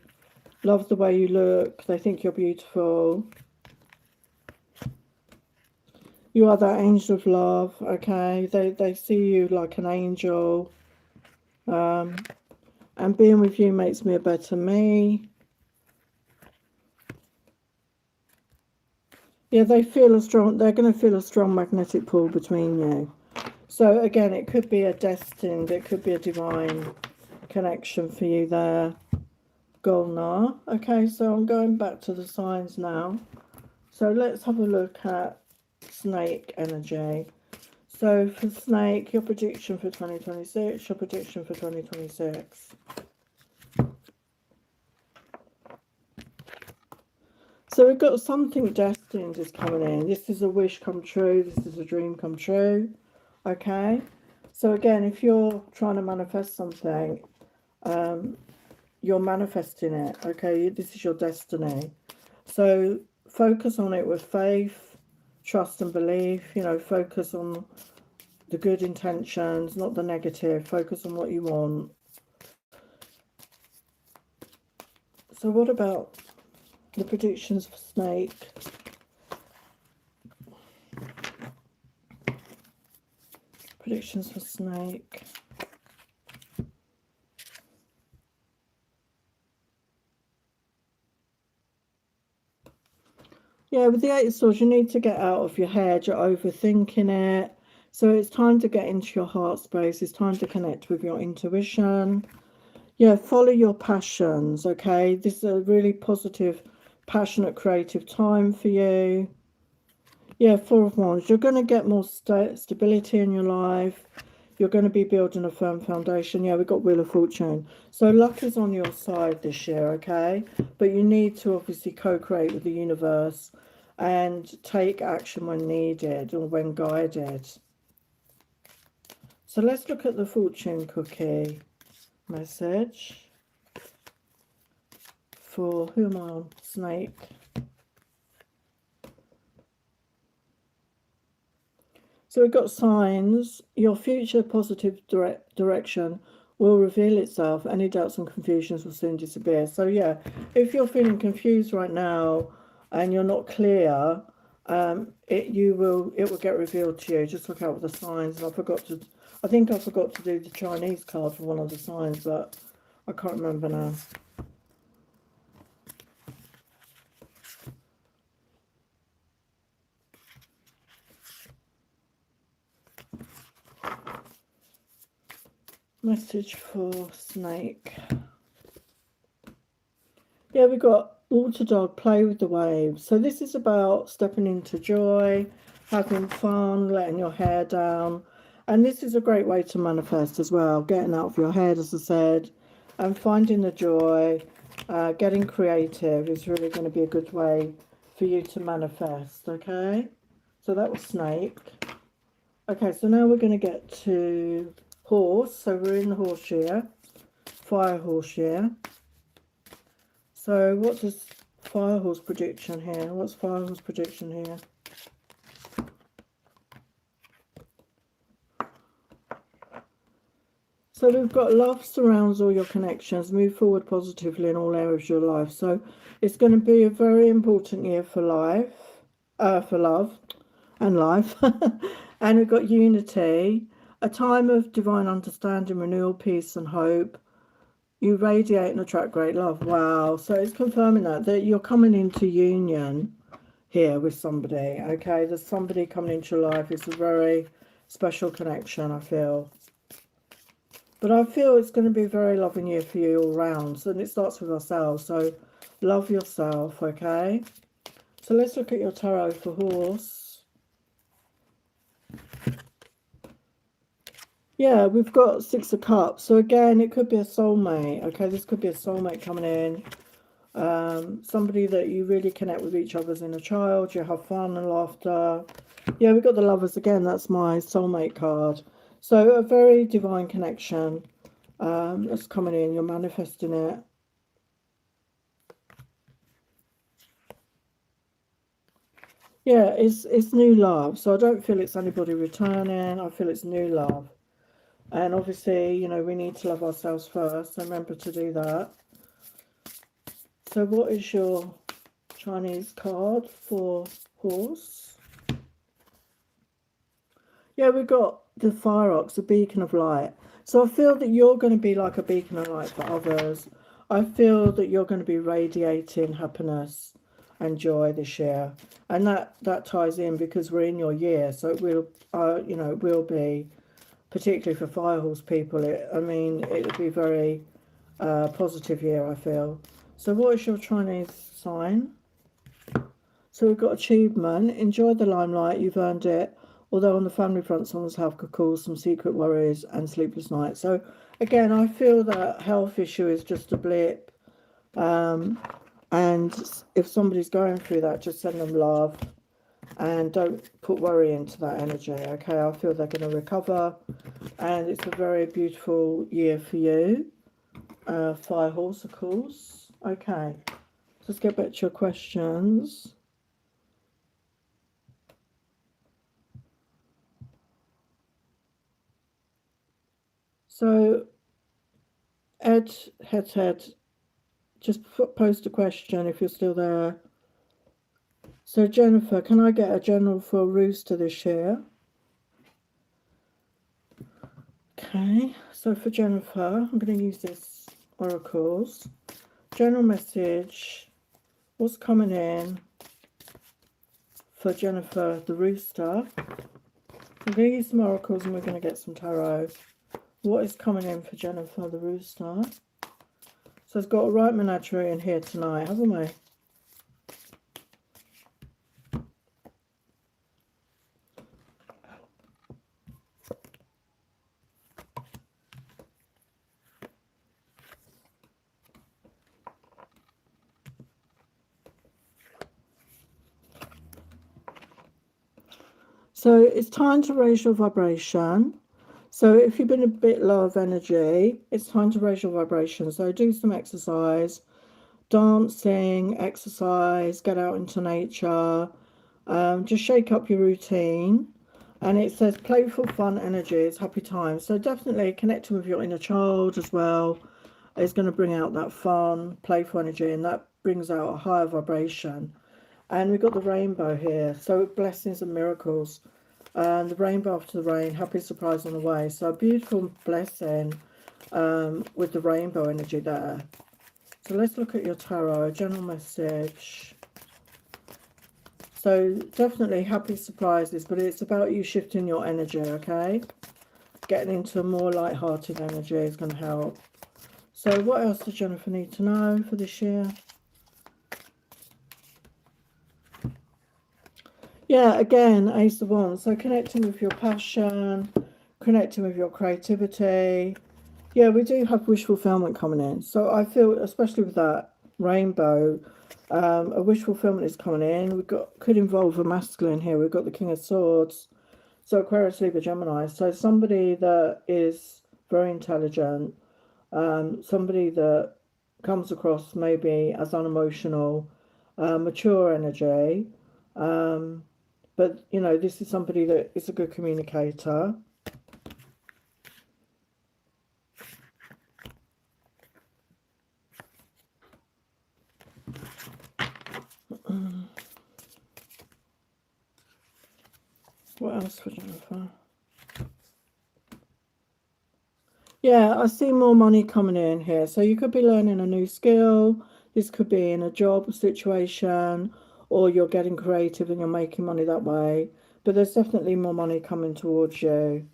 love the way you look. They think you're beautiful. You are that angel of love, okay? They see you like an angel. And being with you makes me a better me. Yeah, they're going to feel a strong magnetic pull between you. So again, it could be a destined, it could be a divine connection for you there, Gulnar. Okay, so I'm going back to the signs now. So let's have a look at snake energy. So for snake, your prediction for 2026, your prediction for 2026. So we've got something destined is coming in. This is a wish come true. This is a dream come true. Okay. So again, if you're trying to manifest something, you're manifesting it. Okay. This is your destiny. So focus on it with faith, trust and belief. You know, focus on the good intentions, not the negative. Focus on what you want. So what about the predictions for snake? Predictions for snake. Yeah, with the Eight of Swords, you need to get out of your head. You're overthinking it. So it's time to get into your heart space. It's time to connect with your intuition. Yeah, follow your passions, okay? This is a really positive, passionate, creative time for you. Yeah, Four of Wands. You're going to get more stability in your life. You're going to be building a firm foundation. Yeah, we've got Wheel of Fortune. So luck is on your side this year, okay? But you need to obviously co-create with the universe and take action when needed or when guided. So let's look at the fortune cookie message for, who am I on? Snake. So we've got signs. Your future positive direction will reveal itself. Any doubts and confusions will soon disappear. So yeah, if you're feeling confused right now and you're not clear, it will get revealed to you. Just look out for the signs. And I think I forgot to do the Chinese card for one of the signs, but I can't remember now. Message for snake. Yeah, we've got water dog, play with the waves. So this is about stepping into joy, having fun, letting your hair down. And this is a great way to manifest as well. Getting out of your head, as I said, and finding the joy, getting creative is really going to be a good way for you to manifest, okay? So that was snake. Okay, so now we're going to get to horse. So we're in the horse year, fire horse year. So what does fire horse prediction here? What's fire horse prediction here? So we've got love surrounds all your connections. Move forward positively in all areas of your life. So it's going to be a very important year for life, for love and life. And we've got unity, a time of divine understanding, renewal, peace and hope. You radiate and attract great love. Wow. So it's confirming that you're coming into union here with somebody. Okay, there's somebody coming into your life. It's a very special connection, I feel. But I feel it's going to be a very loving year for you all round. And it starts with ourselves. So love yourself, okay? So let's look at your tarot for horse. Yeah, we've got Six of Cups. So again, it could be a soulmate, okay? This could be a soulmate coming in. Somebody that you really connect with each other's inner child. You have fun and laughter. Yeah, we've got the Lovers again. That's my soulmate card. So a very divine connection that's coming in. You're manifesting it. Yeah, it's new love. So I don't feel it's anybody returning. I feel it's new love. And obviously, you know, we need to love ourselves first. So remember to do that. So what is your Chinese card for horse? Yeah, we've got the Fire Ox, a beacon of light. So I feel that you're going to be like a beacon of light for others. I feel that you're going to be radiating happiness and joy this year. And that ties in because we're in your year. So it will, you know, it will be, particularly for Fire Horse people, I mean, it will be very positive year, I feel. So what is your Chinese sign? So we've got achievement. Enjoy the limelight. You've earned it. Although on the family front, someone's health could cause some secret worries and sleepless nights. So again, I feel that health issue is just a blip. And if somebody's going through that, just send them love. And don't put worry into that energy, okay? I feel they're going to recover. And it's a very beautiful year for you. Fire Horse, of course. Okay. Let's get back to your questions. So, Ed, just post a question if you're still there. So, Jennifer, can I get a general for Rooster this year? Okay, so for Jennifer, I'm going to use this oracles. General message, what's coming in for Jennifer the Rooster? I'm going to use some oracles and we're going to get some tarot. What is coming in for Jennifer the Rooster? So it's got a right menagerie in here tonight, haven't we? So it's time to raise your vibration. So if you've been a bit low of energy, it's time to raise your vibration. So do some exercise, dancing, exercise, get out into nature, just shake up your routine. And it says playful, fun energies, happy times. So definitely connecting with your inner child as well is going to bring out that fun, playful energy, and that brings out a higher vibration. And we've got the rainbow here, so blessings and miracles. And the rainbow after the rain, happy surprise on the way. So a beautiful blessing with the rainbow energy there. So let's look at your tarot, general message. So definitely happy surprises, but it's about you shifting your energy, okay? Getting into a more light-hearted energy is going to help. So what else does Jennifer need to know for this year? Yeah, again, Ace of Wands. So connecting with your passion, connecting with your creativity. Yeah, we do have wish fulfillment coming in. So I feel, especially with that rainbow, a wish fulfillment is coming in. Could involve a masculine here. We've got the King of Swords. So Aquarius, Libra, Gemini. So somebody that is very intelligent, somebody that comes across maybe as unemotional, mature energy. But, you know, this is somebody that is a good communicator. What else for Jennifer? Yeah, I see more money coming in here. So you could be learning a new skill. This could be in a job situation. or you're getting creative and you're making money that way. But there's definitely more money coming towards you.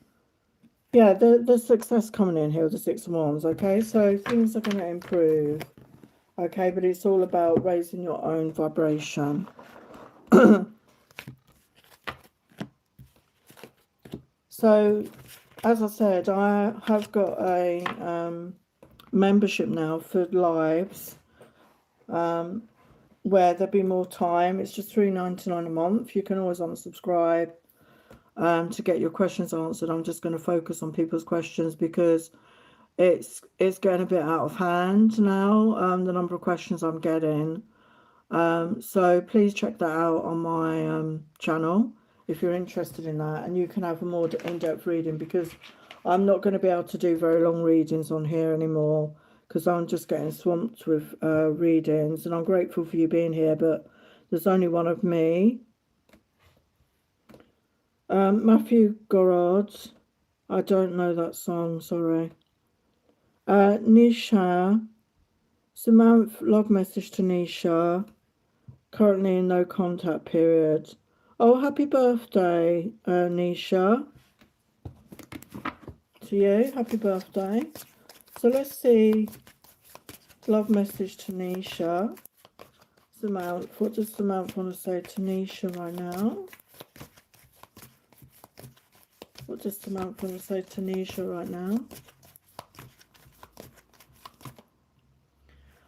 Yeah, there's success coming in here with the Six of Wands, okay? So things are going to improve, okay? But it's all about raising your own vibration. So, as I said, I have got a membership now for lives where there'll be more time. It's just $3.99 a month. You can always unsubscribe to get your questions answered. I'm just going to focus on people's questions because it's getting a bit out of hand now, the number of questions I'm getting. So please check that out on my channel if you're interested in that, and you can have a more in-depth reading, because I'm not going to be able to do very long readings on here anymore because I'm just getting swamped with readings, and I'm grateful for you being here, but there's only one of me. Matthew Gorard, I don't know that song, sorry. Nisha, Samantha, love message to Nisha, currently in no contact period. Oh, happy birthday, Nisha, to you, happy birthday. So let's see, love message to Nisha. Samantha, what does Samantha want to say to Nisha right now? What does Samantha want to say to Nisha right now?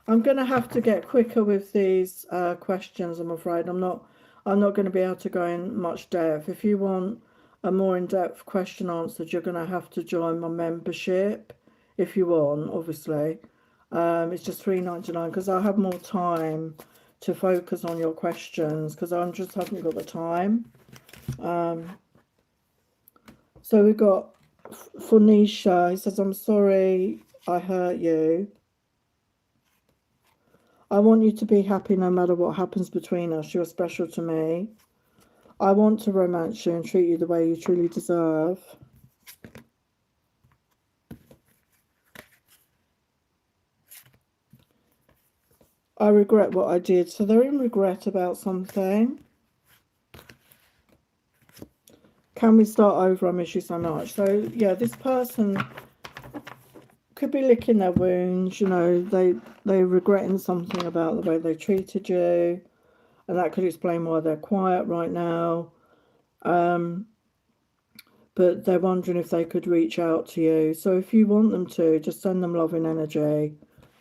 I'm going to have to get quicker with these questions, I'm afraid. I'm not going to be able to go in much depth. If you want a more in-depth question answered, you're going to have to join my membership if you want, obviously. It's just $3.99 because I have more time to focus on your questions because I just haven't got the time. So we've got for Nisha, he says, I'm sorry I hurt you. I want you to be happy no matter what happens between us. You're special to me. I want to romance you and treat you the way you truly deserve. I regret what I did. So they're in regret about something. Can we start over? I miss you so much. So yeah, this person could be licking their wounds. You know, they're regretting something about the way they treated you, and that could explain why they're quiet right now. But they're wondering if they could reach out to you. So if you want them to, just send them loving energy,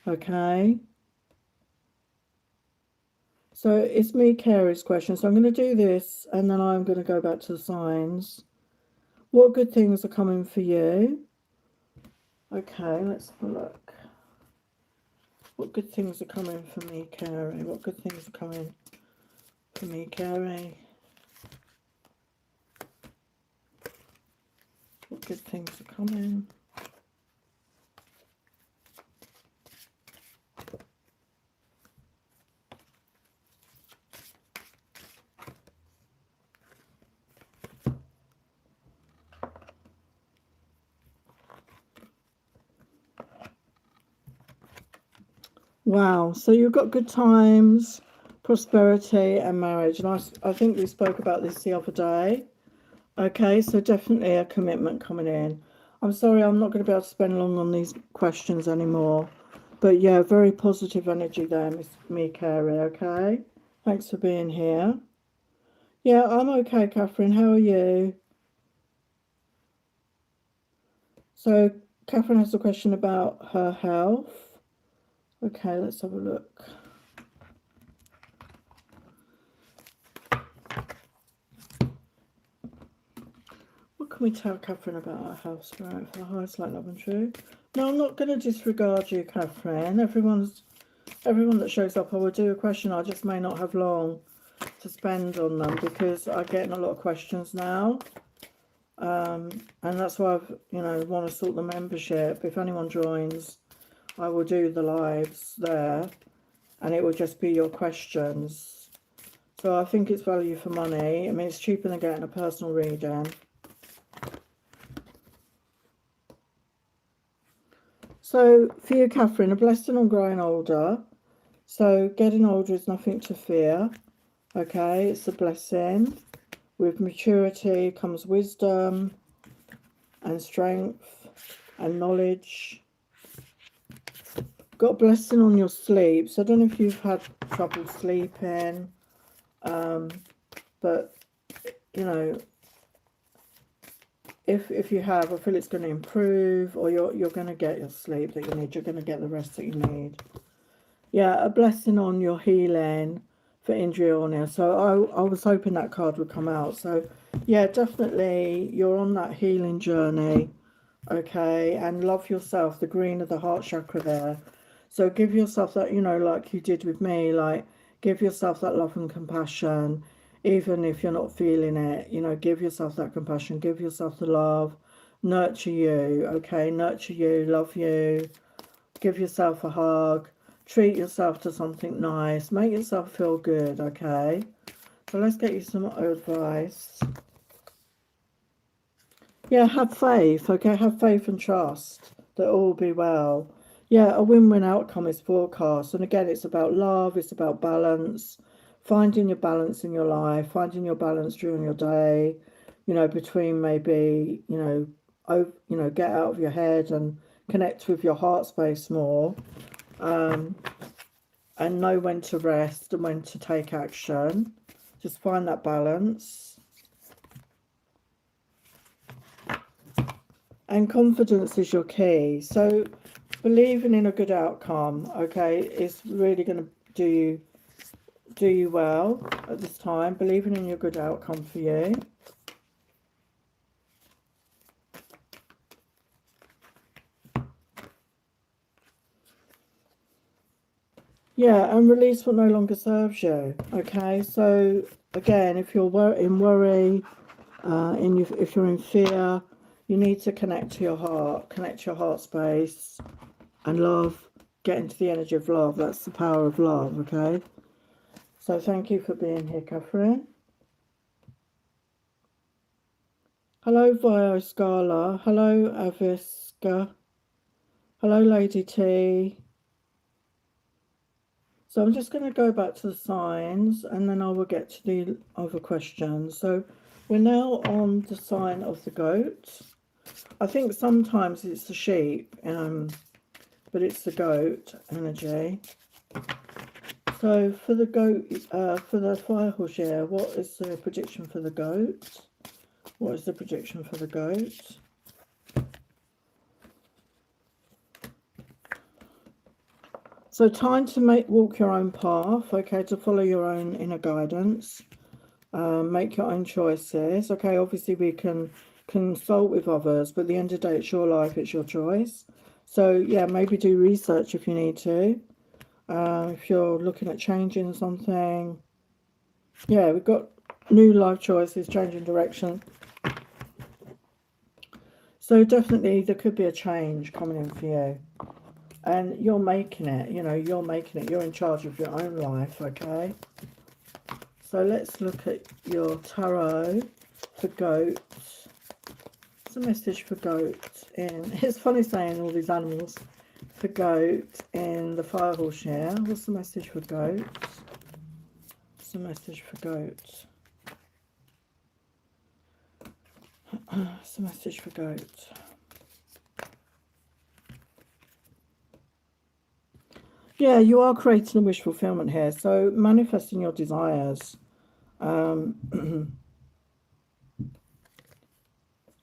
okay? So it's me, Carrie's question. So I'm going to do this, and then I'm going to go back to the signs. What good things are coming for you? Okay, let's have a look. What good things are coming for me, Carrie? What good things are coming for me, Carrie? What good things are coming? Wow, so you've got good times, prosperity and marriage. And I think we spoke about this the other day. Okay, so definitely a commitment coming in. I'm sorry, I'm not going to be able to spend long on these questions anymore. But yeah, very positive energy there, Miss Me Carey, okay? Thanks for being here. Yeah, I'm okay, Catherine. How are you? So Catherine has a question about her health. Okay, let's have a look. What can we tell Catherine about our health, Spirit, for the highest light, love and truth? No, I'm not going to disregard you, Catherine. Everyone that shows up, I will do a question. I just may not have long to spend on them because I'm getting a lot of questions now. And that's why I've, want to sort the membership. If anyone joins, I will do the lives there, and it will just be your questions. So I think it's value for money. I mean, it's cheaper than getting a personal reading. So for you, Catherine, a blessing on growing older. So getting older is nothing to fear. Okay, it's a blessing. With maturity comes wisdom and strength and knowledge. Got a blessing on your sleep. So I don't know if you've had trouble sleeping, but you know, if you have, I feel it's going to improve, or you're going to get your sleep that you need. You're going to get the rest that you need. Yeah, a blessing on your healing for injury or illness. So I was hoping that card would come out. So yeah, definitely you're on that healing journey. Okay, and love yourself, the green of the heart chakra there. So give yourself that, you know, like you did with me, like give yourself that love and compassion, even if you're not feeling it, you know, give yourself that compassion, give yourself the love, nurture you, okay, nurture you, love you, give yourself a hug, treat yourself to something nice, make yourself feel good, okay? So let's get you some advice. Yeah, have faith, okay? Have faith and trust that all will be well. Yeah, a win-win outcome is forecast. And again, it's about love, it's about balance, finding your balance in your life, finding your balance during your day, you know, between maybe, get out of your head and connect with your heart space more, and know when to rest and when to take action. Just find that balance. And confidence is your key. So believing in a good outcome, okay, is really going to do you well at this time. Believing in your good outcome for you. Yeah, and release what no longer serves you. Okay, so again, if you're in worry, if you're in fear, you need to connect to your heart space, and love. Get into the energy of love. That's the power of love. Okay. So thank you for being here, Catherine. Hello, Vio Scala. Hello, Aviska. Hello, Lady T. So I'm just going to go back to the signs and then I will get to the other questions. So we're now on the sign of the goat. I think sometimes it's the sheep, but it's the goat energy. So for the goat, for the fire horse, yeah, what is the prediction for the goat? What is the prediction for the goat? So time to walk your own path, okay, to follow your own inner guidance, make your own choices. Okay, obviously we can consult with others, but at the end of the day, it's your life, it's your choice. So yeah, maybe do research if you need to. If you're looking at changing something. Yeah, we've got new life choices, changing direction. So definitely there could be a change coming in for you. And you're making it, you're making it. You're in charge of your own life, okay? So let's look at your tarot for goats. What's the message for goats in... It's funny saying all these animals. For goat in the fire horse here. What's the message for goats? What's the message for goats? What's the message for goats? Yeah, you are creating a wish fulfillment here. So manifesting your desires.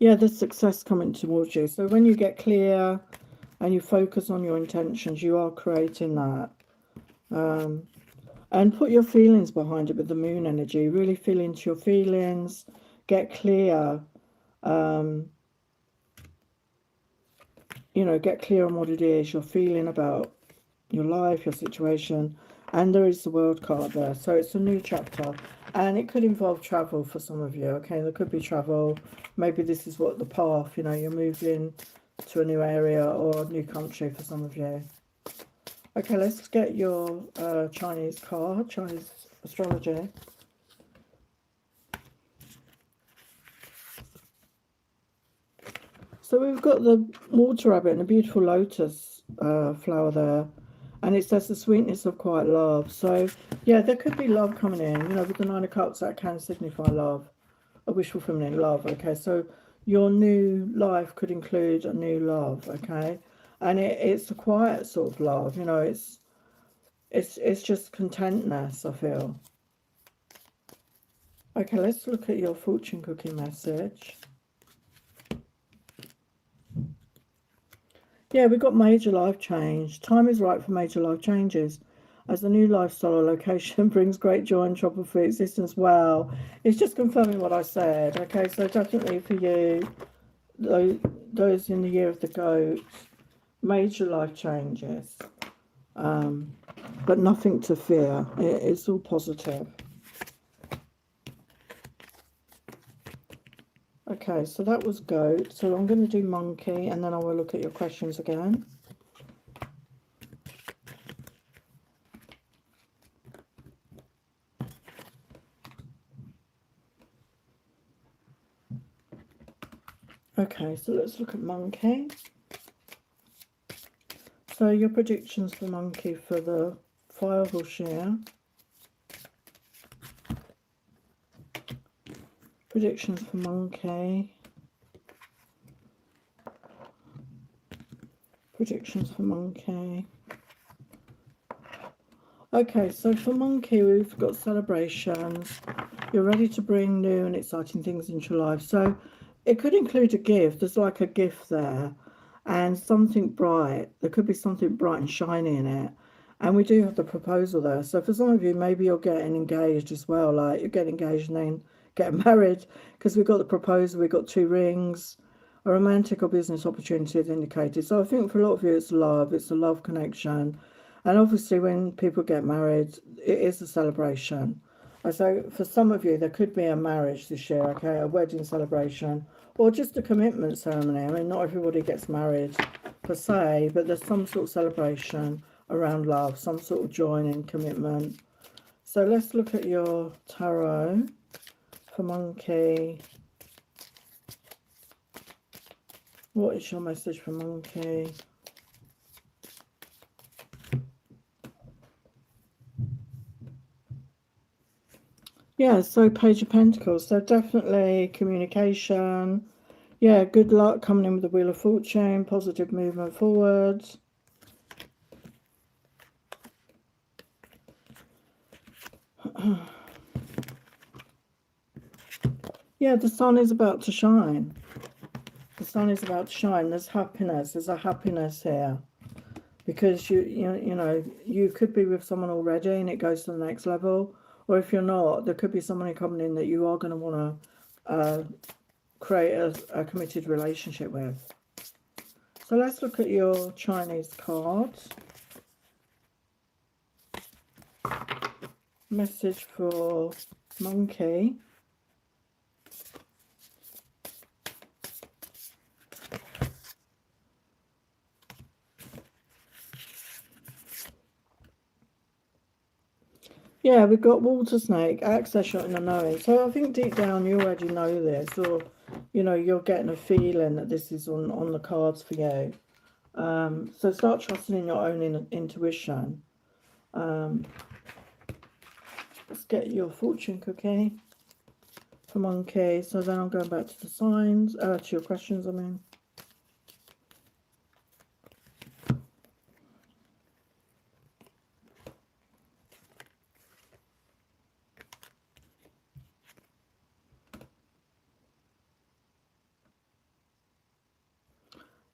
Yeah, there's success coming towards you. So when you get clear and you focus on your intentions, you are creating that. And put your feelings behind it with the moon energy. Really feel into your feelings. Get clear. Get clear on what it is you're feeling about your life, your situation. And there is the World card there. So it's a new chapter. And it could involve travel for some of you, okay? There could be travel. Maybe this is what the path, you're moving to a new area or a new country for some of you. Okay, let's get your Chinese card, Chinese astrology. So we've got the water rabbit and a beautiful lotus flower there. And it says the sweetness of quiet love. So, yeah, there could be love coming in. With the Nine of Cups, that can signify love, a wish fulfillment in love. Okay, so your new life could include a new love. Okay, and it's a quiet sort of love. It's just contentness, I feel. Okay, let's look at your fortune cookie message. Yeah, we've got major life change. Time is right for major life changes, as the new lifestyle or location brings great joy and trouble-free existence. Wow, it's just confirming what I said. Okay, so definitely for you, those in the year of the goat, major life changes, but nothing to fear. It's all positive. Okay, so that was goat. So I'm going to do monkey, and then I will look at your questions again. Okay, so let's look at monkey. So your predictions for monkey for the Firehorse year. Predictions for monkey. Predictions for monkey. Okay, so for monkey, we've got celebrations. You're ready to bring new and exciting things into your life. So it could include a gift. There's like a gift there and something bright. There could be something bright and shiny in it. And we do have the proposal there. So for some of you, maybe you're getting engaged as well. Like you're getting engaged and then getting married, because we've got the proposal, we've got 2 rings, a romantic or business opportunity is indicated. So I think for a lot of you, it's love. It's a love connection. And obviously when people get married, it is a celebration. So for some of you, there could be a marriage this year, okay, a wedding celebration, or just a commitment ceremony. I mean, not everybody gets married per se, but there's some sort of celebration around love, some sort of joining commitment. So let's look at your tarot for monkey. What is your message for monkey? Yeah, so Page of Pentacles. So definitely communication. Yeah, good luck coming in with the Wheel of Fortune. Positive movement forwards. Yeah, the sun is about to shine. The sun is about to shine. There's happiness. There's a happiness here. Because you could be with someone already and it goes to the next level. Or if you're not, there could be someone coming in that you are going to want to create a committed relationship with. So let's look at your Chinese cards. Message for monkey. Yeah, we've got water snake, access shot in the knowing. So I think deep down you already know this, or you're getting a feeling that this is on the cards for you. So start trusting in your own intuition. Let's get your fortune cookie for monkey. So then I'm going back to the signs, to your questions, I mean.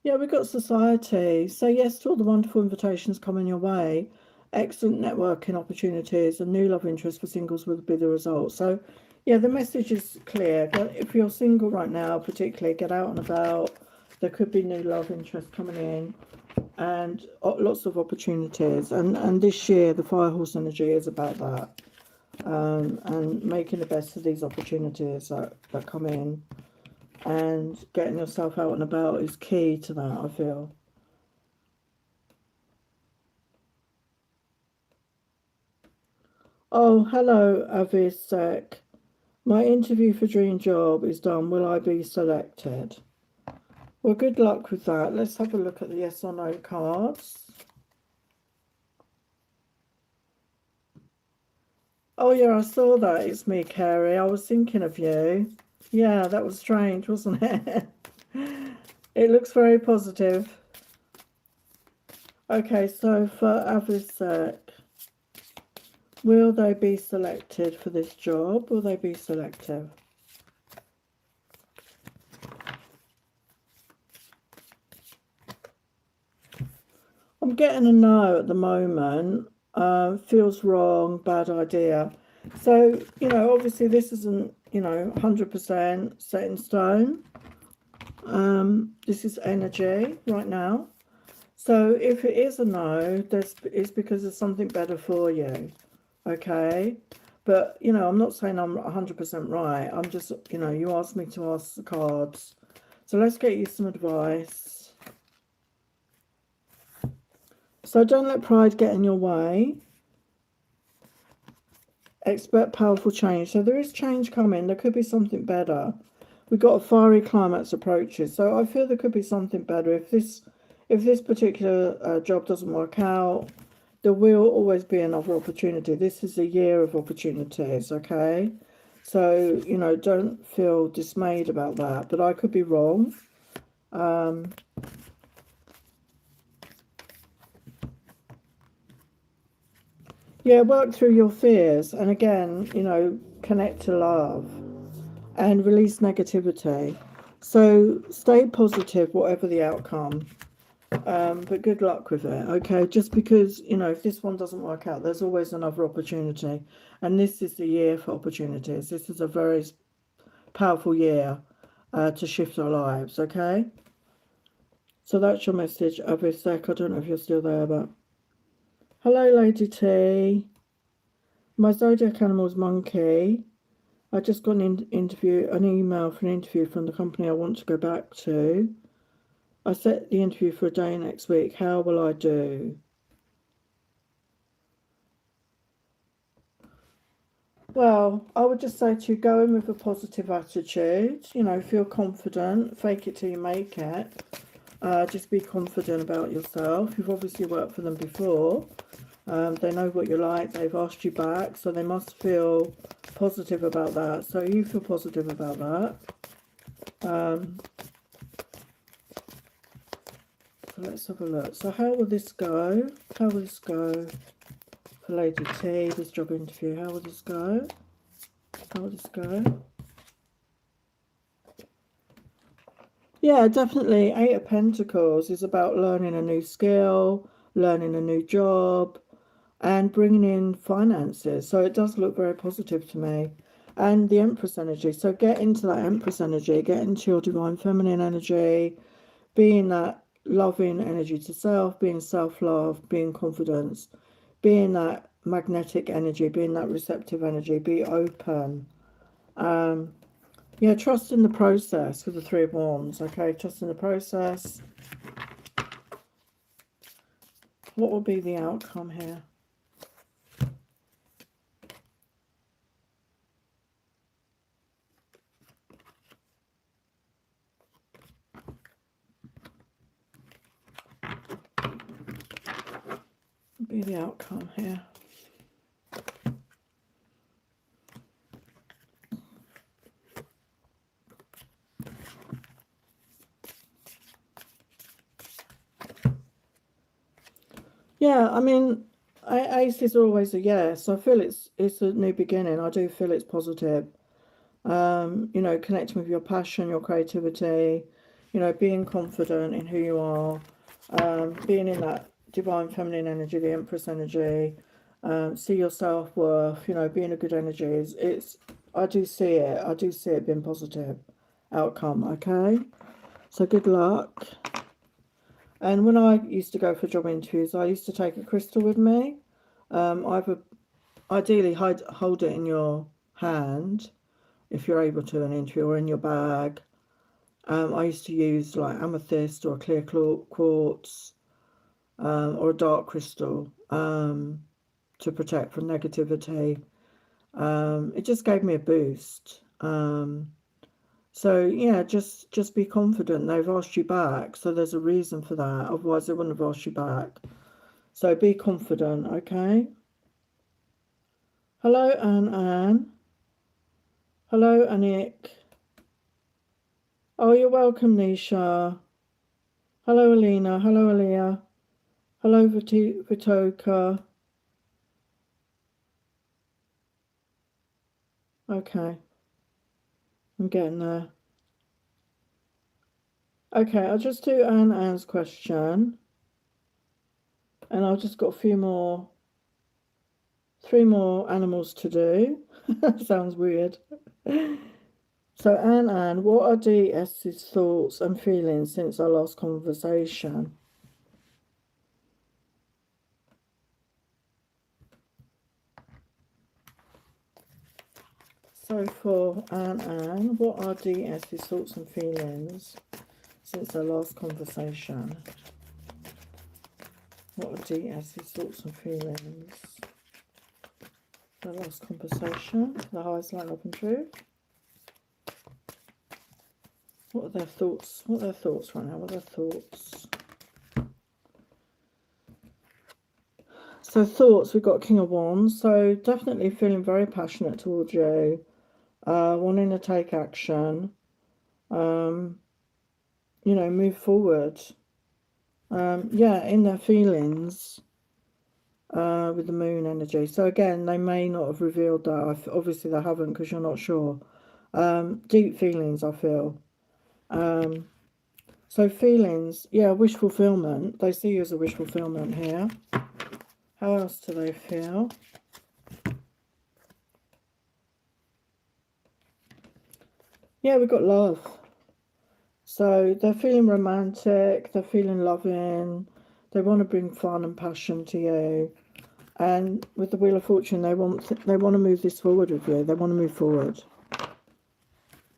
Yeah, we've got society. So yes, to all the wonderful invitations coming your way. Excellent networking opportunities and new love interest for singles will be the result. So yeah, the message is clear. If you're single right now, particularly, get out and about. There could be new love interest coming in and lots of opportunities. And this year, the Firehorse energy is about that. And making the best of these opportunities that come in. And getting yourself out and about is key to that, I feel. Oh, hello, Avisek. My interview for Dream Job is done. Will I be selected? Well, good luck with that. Let's have a look at the yes or no cards. Oh yeah, I saw that. It's me, Carrie. I was thinking of you. Yeah, that was strange, wasn't it? It looks very positive. Okay, so for Avisec, will they be selected for this job? Will they be selective? I'm getting a no at the moment. Feels wrong, bad idea. So, you know, obviously this isn't, you know, 100% set in stone. This is energy right now. So if it is a no, it's because there's something better for you. Okay. But, you know, I'm not saying I'm 100% right. I'm just, you know, you asked me to ask the cards. So let's get you some advice. So don't let pride get in your way. Expect powerful change. So there is change coming. There could be something better. We've got a fiery climax approaches. So I feel there could be something better. If this particular job doesn't work out, there will always be another opportunity. This is a year of opportunities, okay? So, you know, don't feel dismayed about that. But I could be wrong. Yeah, work through your fears. And again, you know, connect to love and release negativity. So stay positive, whatever the outcome. But good luck with it, okay? Just because, you know, if this one doesn't work out, there's always another opportunity. And this is the year for opportunities. This is a very powerful year to shift our lives, okay? So that's your message, Avisek. I don't know if you're still there, but... Hello, Lady T. My zodiac animal is monkey. I just got an email for an interview from the company I want to go back to. I set the interview for a day next week. How will I do? Well, I would just say to you, go in with a positive attitude. You know, feel confident. Fake it till you make it. Just be confident about yourself. You've obviously worked for them before. They know what you're like. They've asked you back, so they must feel positive about that. So you feel positive about that. So let's have a look. So how will this go? How will this go for Lady T, this job interview? How will this go? How will this go? Yeah, definitely. Eight of Pentacles is about learning a new skill, learning a new job, and bringing in finances. So it does look very positive to me. And the Empress energy. So get into that Empress energy, get into your divine feminine energy, being that loving energy to self, being self-love, being confidence, being that magnetic energy, being that receptive energy, be open. Yeah, trust in the process for the Three of Wands, okay? Trust in the process. What will be the outcome here? Be the outcome here. Yeah, I mean, ace is always a yes. I feel it's a new beginning. I do feel it's positive. You know, connecting with your passion, your creativity, you know, being confident in who you are, being in that divine feminine energy, the Empress energy, see your self-worth, you know, being a good energy. I do see it being positive outcome, okay? So good luck. And when I used to go for job interviews, I used to take a crystal with me. Either ideally hold it in your hand if you're able to, an interview, or in your bag. I used to use like amethyst or a clear quartz or a dark crystal to protect from negativity. It just gave me a boost. So yeah, just be confident. They've asked you back, so there's a reason for that. Otherwise, they wouldn't have asked you back. So be confident, okay? Hello, Anne. Hello, Anik. Oh, you're welcome, Nisha. Hello, Alina. Hello, Aliyah. Hello, Vitoka. Okay, I'm getting there. Okay, I'll just do Anne's question. And I've just got three more animals to do. Sounds weird. So, Anne, what are DS's thoughts and feelings since our last conversation? So, for Anne, what are DS's thoughts and feelings since our last conversation? What are DS's thoughts and feelings? The last conversation, the highest light, love and truth. What are their thoughts? What are their thoughts right now? What are their thoughts? So thoughts, we've got King of Wands. So definitely feeling very passionate towards you, wanting to take action, move forward. In their feelings, with the moon energy. So again, they may not have revealed that. Obviously they haven't because you're not sure. Deep feelings, I feel. So feelings, wish fulfillment. They see you as a wish fulfillment here. How else do they feel? Yeah, we've got love. So they're feeling romantic, they're feeling loving, they want to bring fun and passion to you. And with the Wheel of Fortune, they want to move this forward with you. They want to move forward.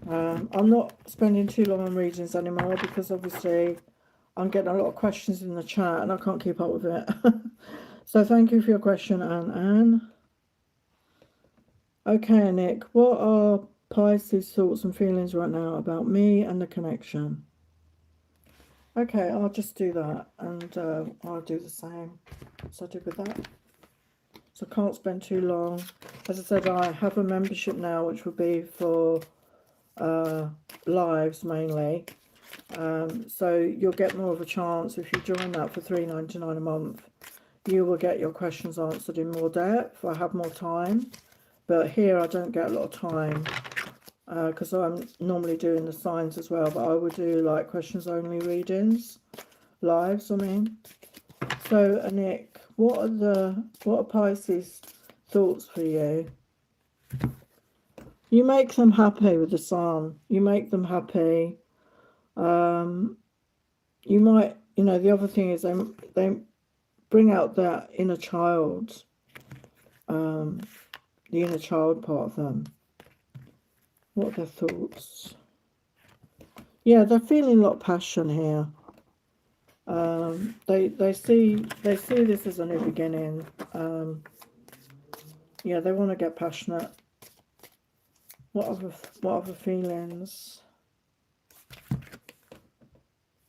I'm not spending too long on readings anymore because obviously I'm getting a lot of questions in the chat and I can't keep up with it. So thank you for your question, Anne. Okay, Nick, what are Pisces' thoughts and feelings right now about me and the connection? Okay, I'll just do that and I'll do the same as I did with that. So I can't spend too long. As I said, I have a membership now which will be for lives mainly. So you'll get more of a chance if you join that for $3.99 a month. You will get your questions answered in more depth. I have more time. But here I don't get a lot of time because I'm normally doing the signs as well. But I would do like questions only readings, lives, I mean. So, Nick, what are Pisces' thoughts for you? You make them happy with the sun. You make them happy. You might, the other thing is they bring out that inner child, the inner child part of them. What are their thoughts? Yeah, they're feeling a lot of passion here. They see this as a new beginning. They want to get passionate. What other feelings?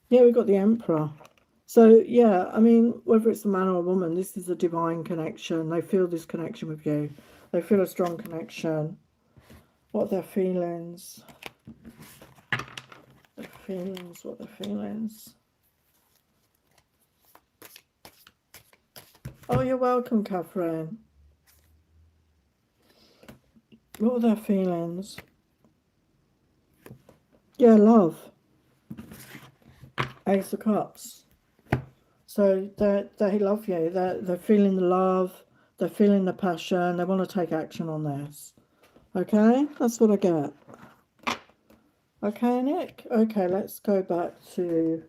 Yeah, we got the Emperor. So yeah, I mean, whether it's a man or a woman, this is a divine connection. They feel this connection with you. They feel a strong connection. What are their feelings? What are their feelings? Oh, you're welcome, Catherine. What are their feelings? Yeah, love. Ace of Cups. So they love you. They're feeling the love. They're feeling the passion. They want to take action on this. Okay, that's what I get. Okay, Nick. Okay, let's go back to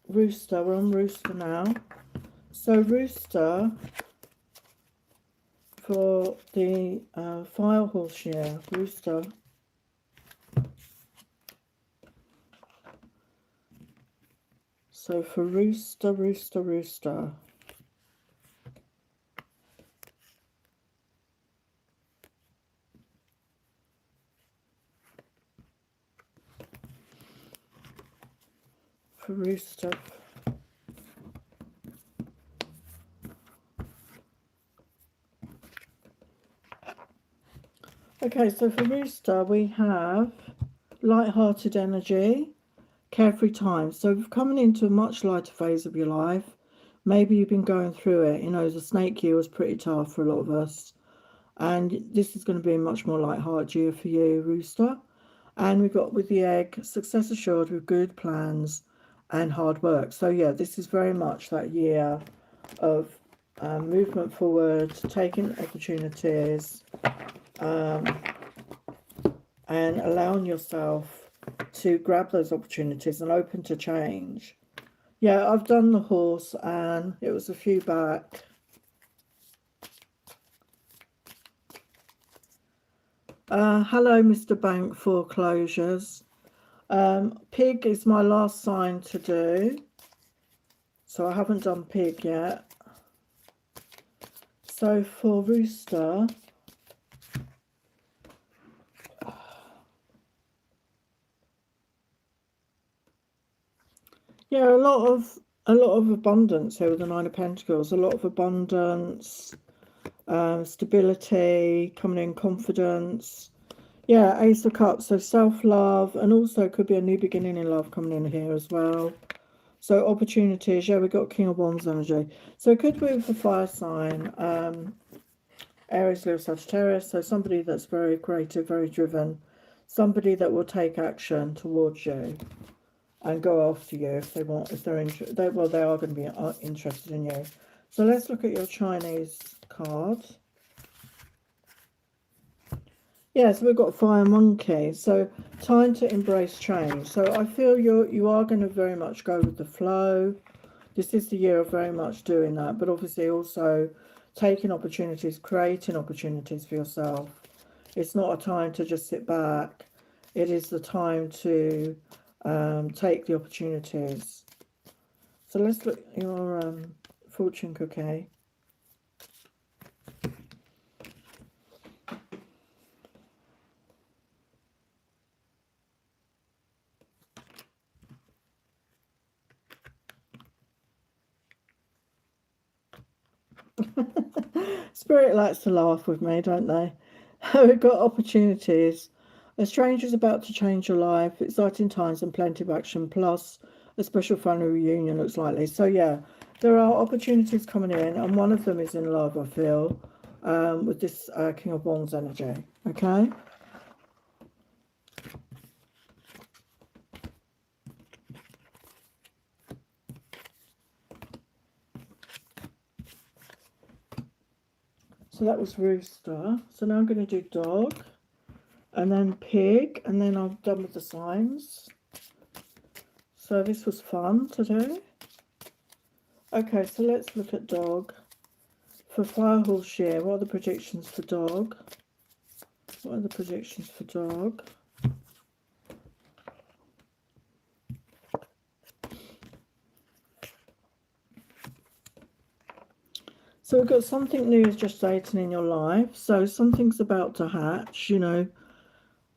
Rooster. We're on Rooster now. So Rooster for the fire horse year. Rooster. So for Rooster. For Rooster. Okay, so for Rooster, we have light-hearted energy, carefree time. So coming into a much lighter phase of your life, maybe you've been going through it. You know, the snake year was pretty tough for a lot of us. And this is going to be a much more light-hearted year for you, Rooster. And we've got with the egg, success assured with good plans and hard work. So yeah, this is very much that year of movement forward, taking opportunities, and allowing yourself to grab those opportunities and open to change. Yeah, I've done the horse and it was a few back. Hello, Mr. Bank Foreclosures. Pig is my last sign to do. So I haven't done pig yet. So for Rooster, yeah, a lot of abundance here with the Nine of Pentacles. A lot of abundance, stability, coming in, confidence. Yeah, Ace of Cups, so self-love, and also could be a new beginning in love coming in here as well. So opportunities, yeah, we've got King of Wands energy. So it could be with a fire sign, Aries, Leo, Sagittarius. So somebody that's very creative, very driven, somebody that will take action towards you and go after you if they want, if they're interested. Well, they are going to be interested in you. So let's look at your Chinese card. Yeah, so we've got Fire Monkey. So time to embrace change. So I feel you are going to very much go with the flow. This is the year of very much doing that, but obviously also taking opportunities, creating opportunities for yourself. It's not a time to just sit back. It is the time to take the opportunities. So let's look at your fortune cookie. Spirit likes to laugh with me, don't they? We've got opportunities. A stranger is about to change your life. Exciting times and plenty of action. Plus, a special family reunion looks likely. So yeah, there are opportunities coming in, and one of them is in love, I feel, with this King of Wands energy. Okay. So that was Rooster. So now I'm going to do Dog, and then Pig, and then I'm done with the signs. So this was fun to do. Okay, so let's look at Dog. For Fire Horse year, what are the predictions for Dog? What are the predictions for Dog? So we've got something new is gestating in your life. So something's about to hatch, you know.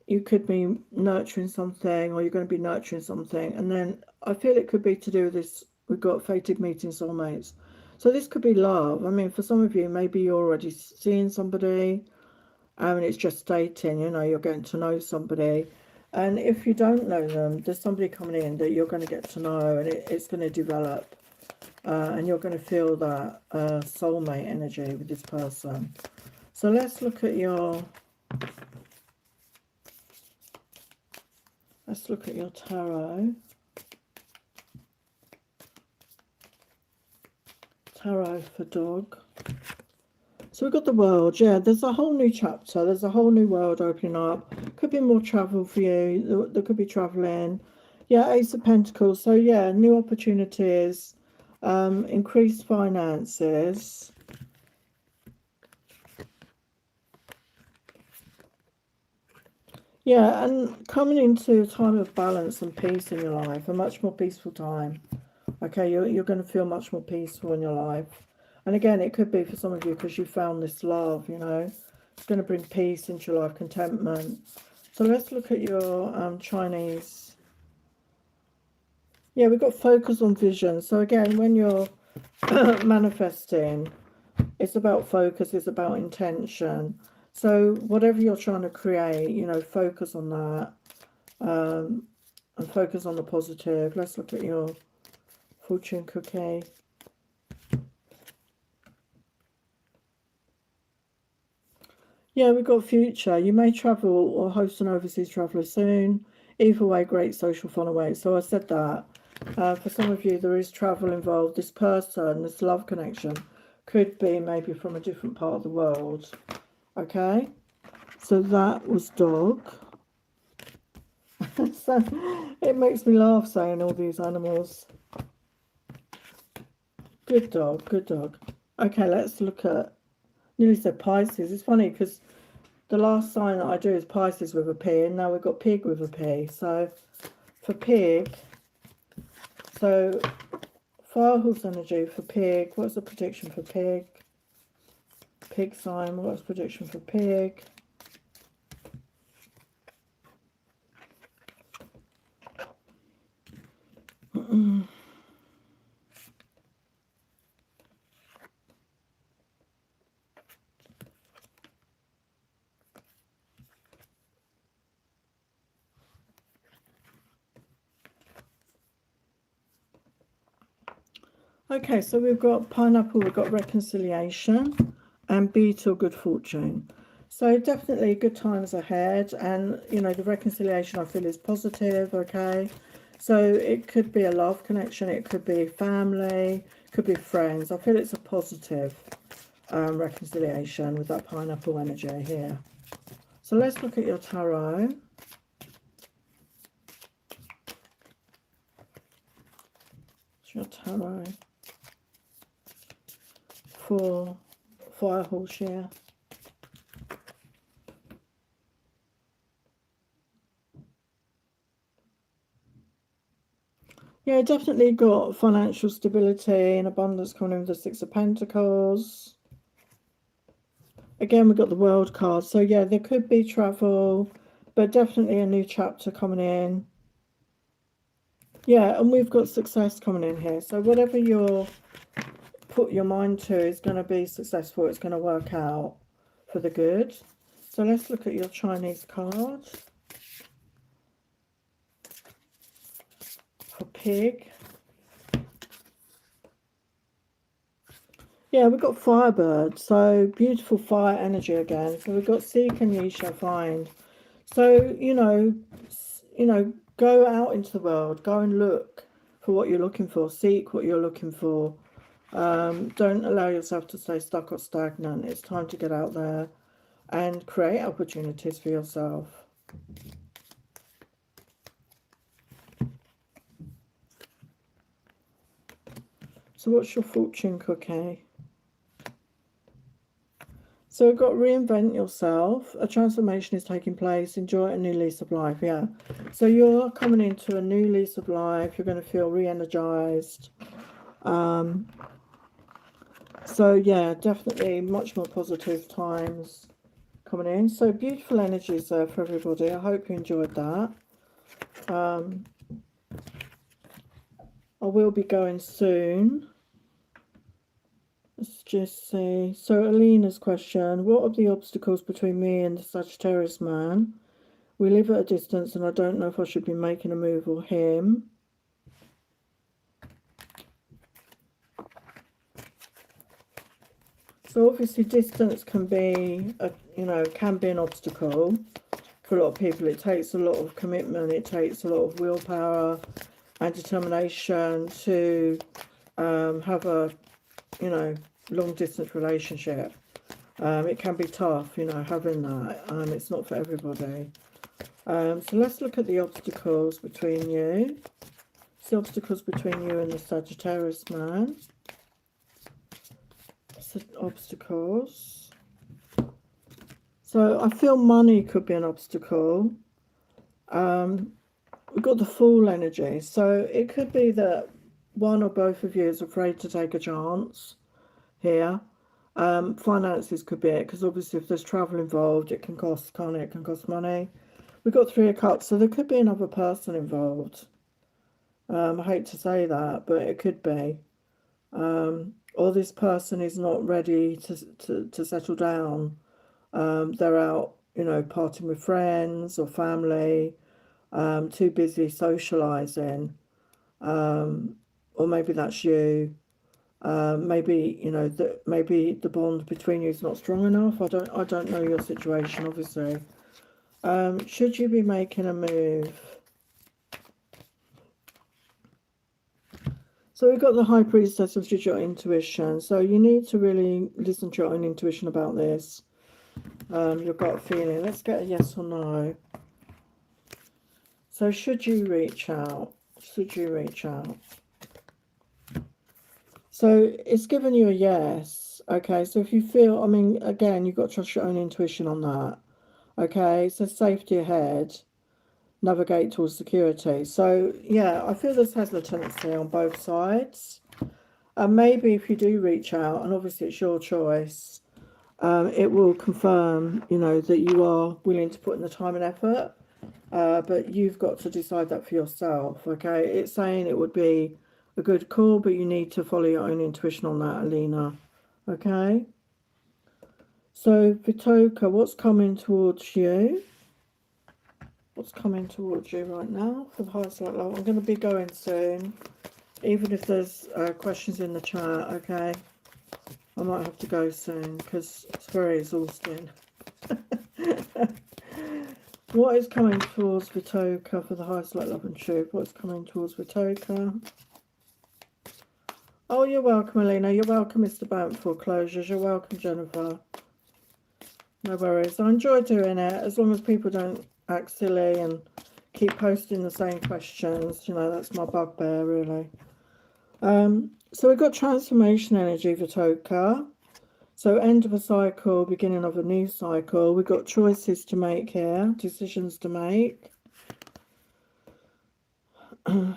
You could be nurturing something, or you're going to be nurturing something. And then I feel it could be to do with this. We've got fated meeting soulmates. So this could be love. I mean, for some of you, maybe you're already seeing somebody, and it's gestating, you know, you're getting to know somebody. And if you don't know them, there's somebody coming in that you're going to get to know, and it's going to develop. And you're going to feel that soulmate energy with this person. So let's look at your tarot. Tarot for Dog. So we've got the world. Yeah, there's a whole new chapter. There's a whole new world opening up. Could be more travel for you. There could be traveling. Yeah, Ace of Pentacles. So yeah, new opportunities. Increased finances. Yeah, and coming into a time of balance and peace in your life, a much more peaceful time. Okay, you're going to feel much more peaceful in your life. And again, it could be for some of you because you found this love, you know. It's going to bring peace into your life, contentment. So let's look at your Chinese. Yeah, we've got focus on vision. So again, when you're manifesting, it's about focus, it's about intention. So whatever you're trying to create, you know, focus on that, and focus on the positive. Let's look at your fortune cookie. Yeah, we've got future. You may travel or host an overseas traveller soon. Either way, great social fun away. So I said that. For some of you, there is travel involved. This person, this love connection, could be maybe from a different part of the world. Okay? So that was dog. So it makes me laugh saying all these animals. Good dog, good dog. Okay, let's look at, nearly said Pisces. It's funny because the last sign that I do is Pisces with a P, and now we've got pig with a P. So for pig, so fire horse energy for pig. What's the prediction for pig? Pig sign, what's the prediction for pig? Okay, so we've got pineapple, we've got reconciliation, and beetle, good fortune. So definitely good times ahead, and you know the reconciliation I feel is positive. Okay, so it could be a love connection, it could be family, could be friends. I feel it's a positive reconciliation with that pineapple energy here. So let's look at your tarot. It's your tarot for fire horse here. Yeah, definitely got financial stability and abundance coming in with the Six of Pentacles. Again, we've got the World card. So yeah, there could be travel, but definitely a new chapter coming in. Yeah, and we've got success coming in here. So whatever you're put your mind to is going to be successful. It's going to work out for the good. So let's look at your Chinese card for pig. Yeah, we've got Firebird. So beautiful fire energy again. So we've got seek and ye shall find. So, you know, go out into the world, go and look for what you're looking for, seek what you're looking for. Don't allow yourself to stay stuck or stagnant. It's time to get out there and create opportunities for yourself. So what's your fortune cookie? So we've got reinvent yourself. A transformation is taking place. Enjoy a new lease of life. Yeah. So you're coming into a new lease of life. You're going to feel re-energized. So yeah, definitely much more positive times coming in. So beautiful energies there for everybody. I hope you enjoyed that. I will be going soon. Let's just see. So Alina's question, what are the obstacles between me and the Sagittarius man? We live at a distance and I don't know if I should be making a move or him. So obviously distance can be, can be an obstacle for a lot of people. It takes a lot of commitment. It takes a lot of willpower and determination to have a, long distance relationship. It can be tough, having that. It's not for everybody. So let's look at the obstacles between you. It's the obstacles between you and the Sagittarius man. So obstacles. So I feel money could be an obstacle. We've got the Fool energy. So it could be that one or both of you is afraid to take a chance here. Finances could be it, because obviously if there's travel involved, it can cost, can't it? It can cost money. We've got Three of Cups, so there could be another person involved. I hate to say that, but it could be. Or this person is not ready to settle down. They're out, partying with friends or family, too busy socializing. Or maybe that's you. Maybe maybe the bond between you is not strong enough. I don't know your situation, obviously. Should you be making a move? So we've got the High Priestess of your intuition. So you need to really listen to your own intuition about this. Your gut feeling. Let's get a yes or no. So should you reach out? Should you reach out? So it's given you a yes. Okay, so if you feel, I mean, again, you've got to trust your own intuition on that. Okay, so safety ahead, navigate towards security. So yeah, I feel there's hesitancy on both sides. And maybe if you do reach out, and obviously it's your choice, it will confirm, that you are willing to put in the time and effort. But you've got to decide that for yourself. Okay, it's saying it would be a good call, but you need to follow your own intuition on that, Alina. Okay. So, Vitoka, what's coming towards you? What's coming towards you right now for the highest light level? I'm going to be going soon, even if there's questions in the chat. Okay, I might have to go soon because it's very exhausting. What is coming towards Vitoka for the highest light, love and truth? What's coming towards Vitoka? Oh, you're welcome, Alina. You're welcome, Mr. Bank Foreclosures. You're welcome, Jennifer. No worries. I enjoy doing it as long as people don't act silly and keep posting the same questions. That's my bugbear, really. So we've got transformation energy, Vitoka. So end of a cycle, beginning of a new cycle. We've got choices to make here, decisions to make. You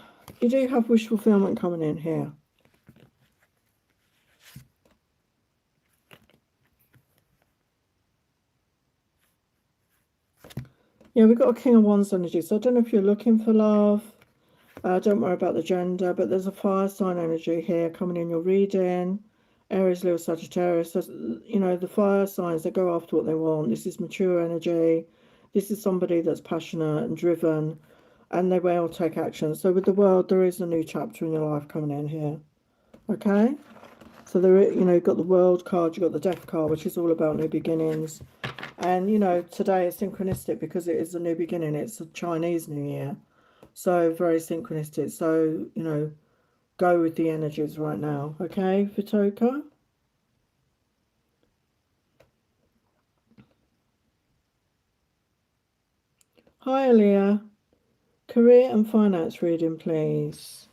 do have wish fulfillment coming in here. Yeah, we've got a King of Wands energy. So I don't know if you're looking for love. Don't worry about the gender, but there's a fire sign energy here coming in your reading. Aries, Leo, Sagittarius. So, the fire signs, they go after what they want. This is mature energy. This is somebody that's passionate and driven, and they will take action. So with the World, there is a new chapter in your life coming in here. Okay? So there, you've got the World card, you've got the Death card, which is all about new beginnings. And, today is synchronistic because it is a new beginning. It's a Chinese New Year. So very synchronistic. So, go with the energies right now. Okay, Vitoka? Hi, Leah. Career and finance reading, please.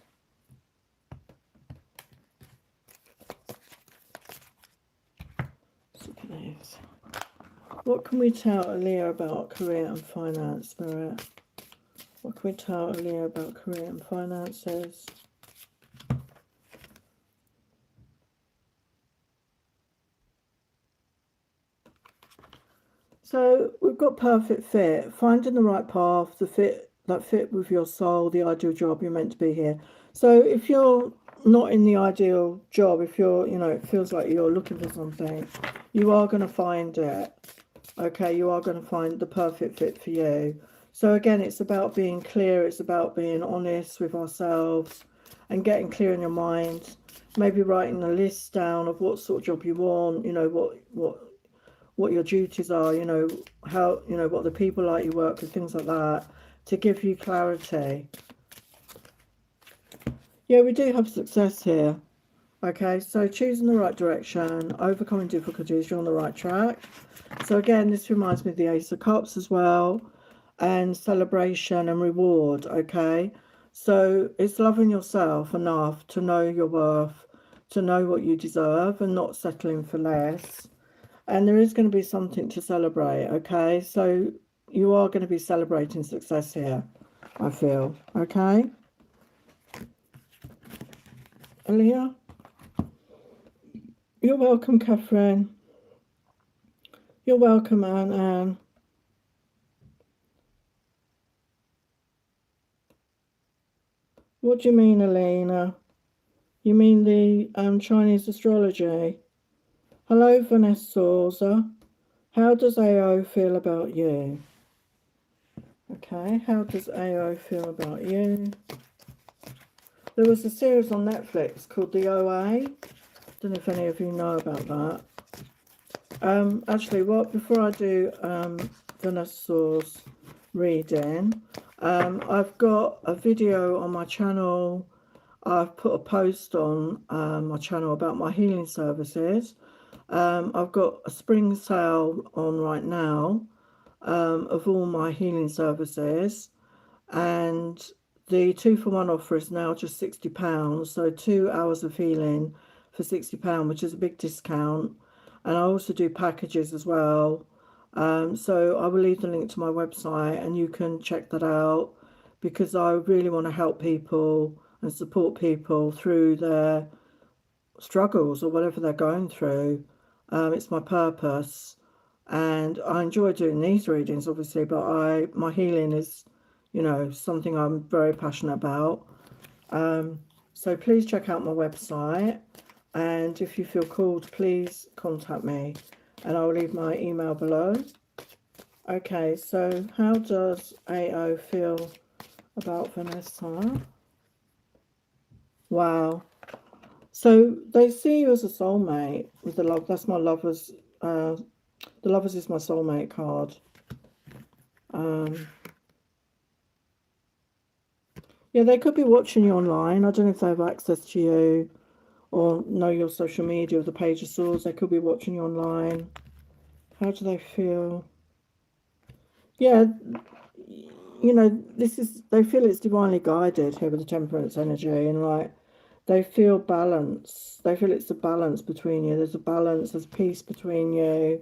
What can we tell Leah about career and finance, Spirit? What can we tell Leah about career and finances? So we've got perfect fit, finding the right path, the fit that fit with your soul, the ideal job you're meant to be here. So if you're not in the ideal job, if you're, it feels like you're looking for something, you are going to find it. Okay, you are going to find the perfect fit for you. So again, it's about being clear. It's about being honest with ourselves and getting clear in your mind. Maybe writing a list down of what sort of job you want. What your duties are. How what the people like you work with, things like that, to give you clarity. Yeah, we do have success here. Okay, so choosing the right direction, overcoming difficulties, you're on the right track. So again, this reminds me of the Ace of Cups as well, and celebration and reward. Okay, so it's loving yourself enough to know your worth, to know what you deserve, and not settling for less. And there is going to be something to celebrate. Okay, so you are going to be celebrating success here, I feel. Okay, Aaliyah? You're welcome, Catherine. You're welcome, Anne. What do you mean, Elena? You mean the Chinese astrology? Hello, Vanessa Souza. How does AO feel about you? Okay, how does AO feel about you? There was a series on Netflix called The OA. Don't know if any of you know about that. Actually, before I do Vanessa's reading, I've got a video on my channel. I've put a post on my channel about my healing services. I've got a spring sale on right now of all my healing services, and the 2-for-1 offer is now just £60. So 2 hours of healing for £60, which is a big discount. And I also do packages as well. So I will leave the link to my website and you can check that out, because I really want to help people and support people through their struggles or whatever they're going through. It's my purpose, and I enjoy doing these readings, obviously, but my healing is, you know, something I'm very passionate about. So please check out my website, and if you feel called, please contact me, and I'll leave my email below. Okay, so how does AO feel about Vanessa? Wow. So they see you as a soulmate with the love. That's my lovers. The lovers is my soulmate card. Yeah, they could be watching you online. I don't know if they have access to you or know your social media of the Page of Swords. They could be watching you online. How do they feel? Yeah, you know, they feel it's divinely guided here with the Temperance energy, and like they feel balance. They feel it's a balance between you. There's a balance, there's peace between you.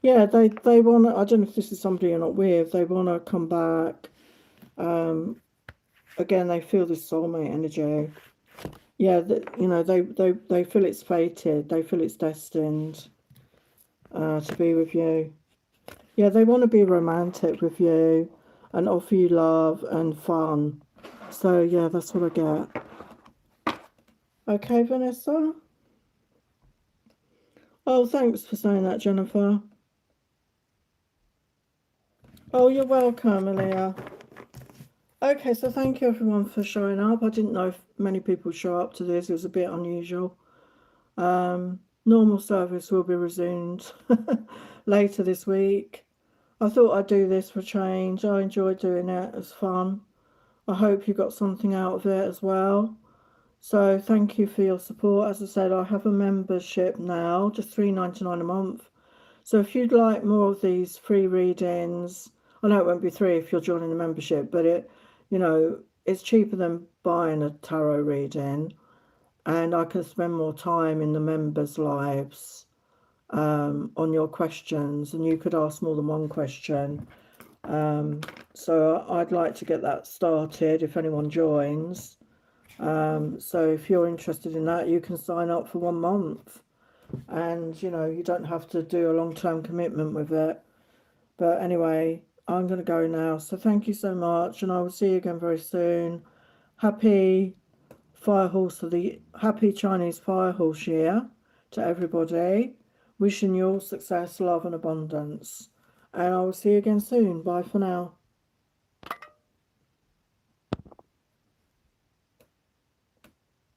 Yeah, they want to, I don't know if this is somebody you're not with, they want to come back. Again, they feel this soulmate energy. Yeah, you know, they feel it's fated. They feel it's destined to be with you. Yeah, they want to be romantic with you and offer you love and fun. So, yeah, that's what I get. Okay, Vanessa? Oh, thanks for saying that, Jennifer. Oh, you're welcome, Aaliyah. Okay, so thank you everyone for showing up. I didn't know if many people show up to this. It was a bit unusual. Normal service will be resumed later this week. I thought I'd do this for change. I enjoyed doing it. It was fun. I hope you got something out of it as well. So thank you for your support. As I said, I have a membership now, just £3.99 a month. So if you'd like more of these free readings, I know it won't be free if you're joining the membership, but you know, it's cheaper than buying a tarot reading, and I can spend more time in the members' lives on your questions, and you could ask more than one question. So I'd like to get that started if anyone joins. So if you're interested in that, you can sign up for 1 month, and you know, you don't have to do a long-term commitment with it. But anyway, I'm going to go now. So thank you so much, and I will see you again very soon. Happy happy Chinese fire horse year to everybody. Wishing you all success, love, and abundance. And I will see you again soon. Bye for now.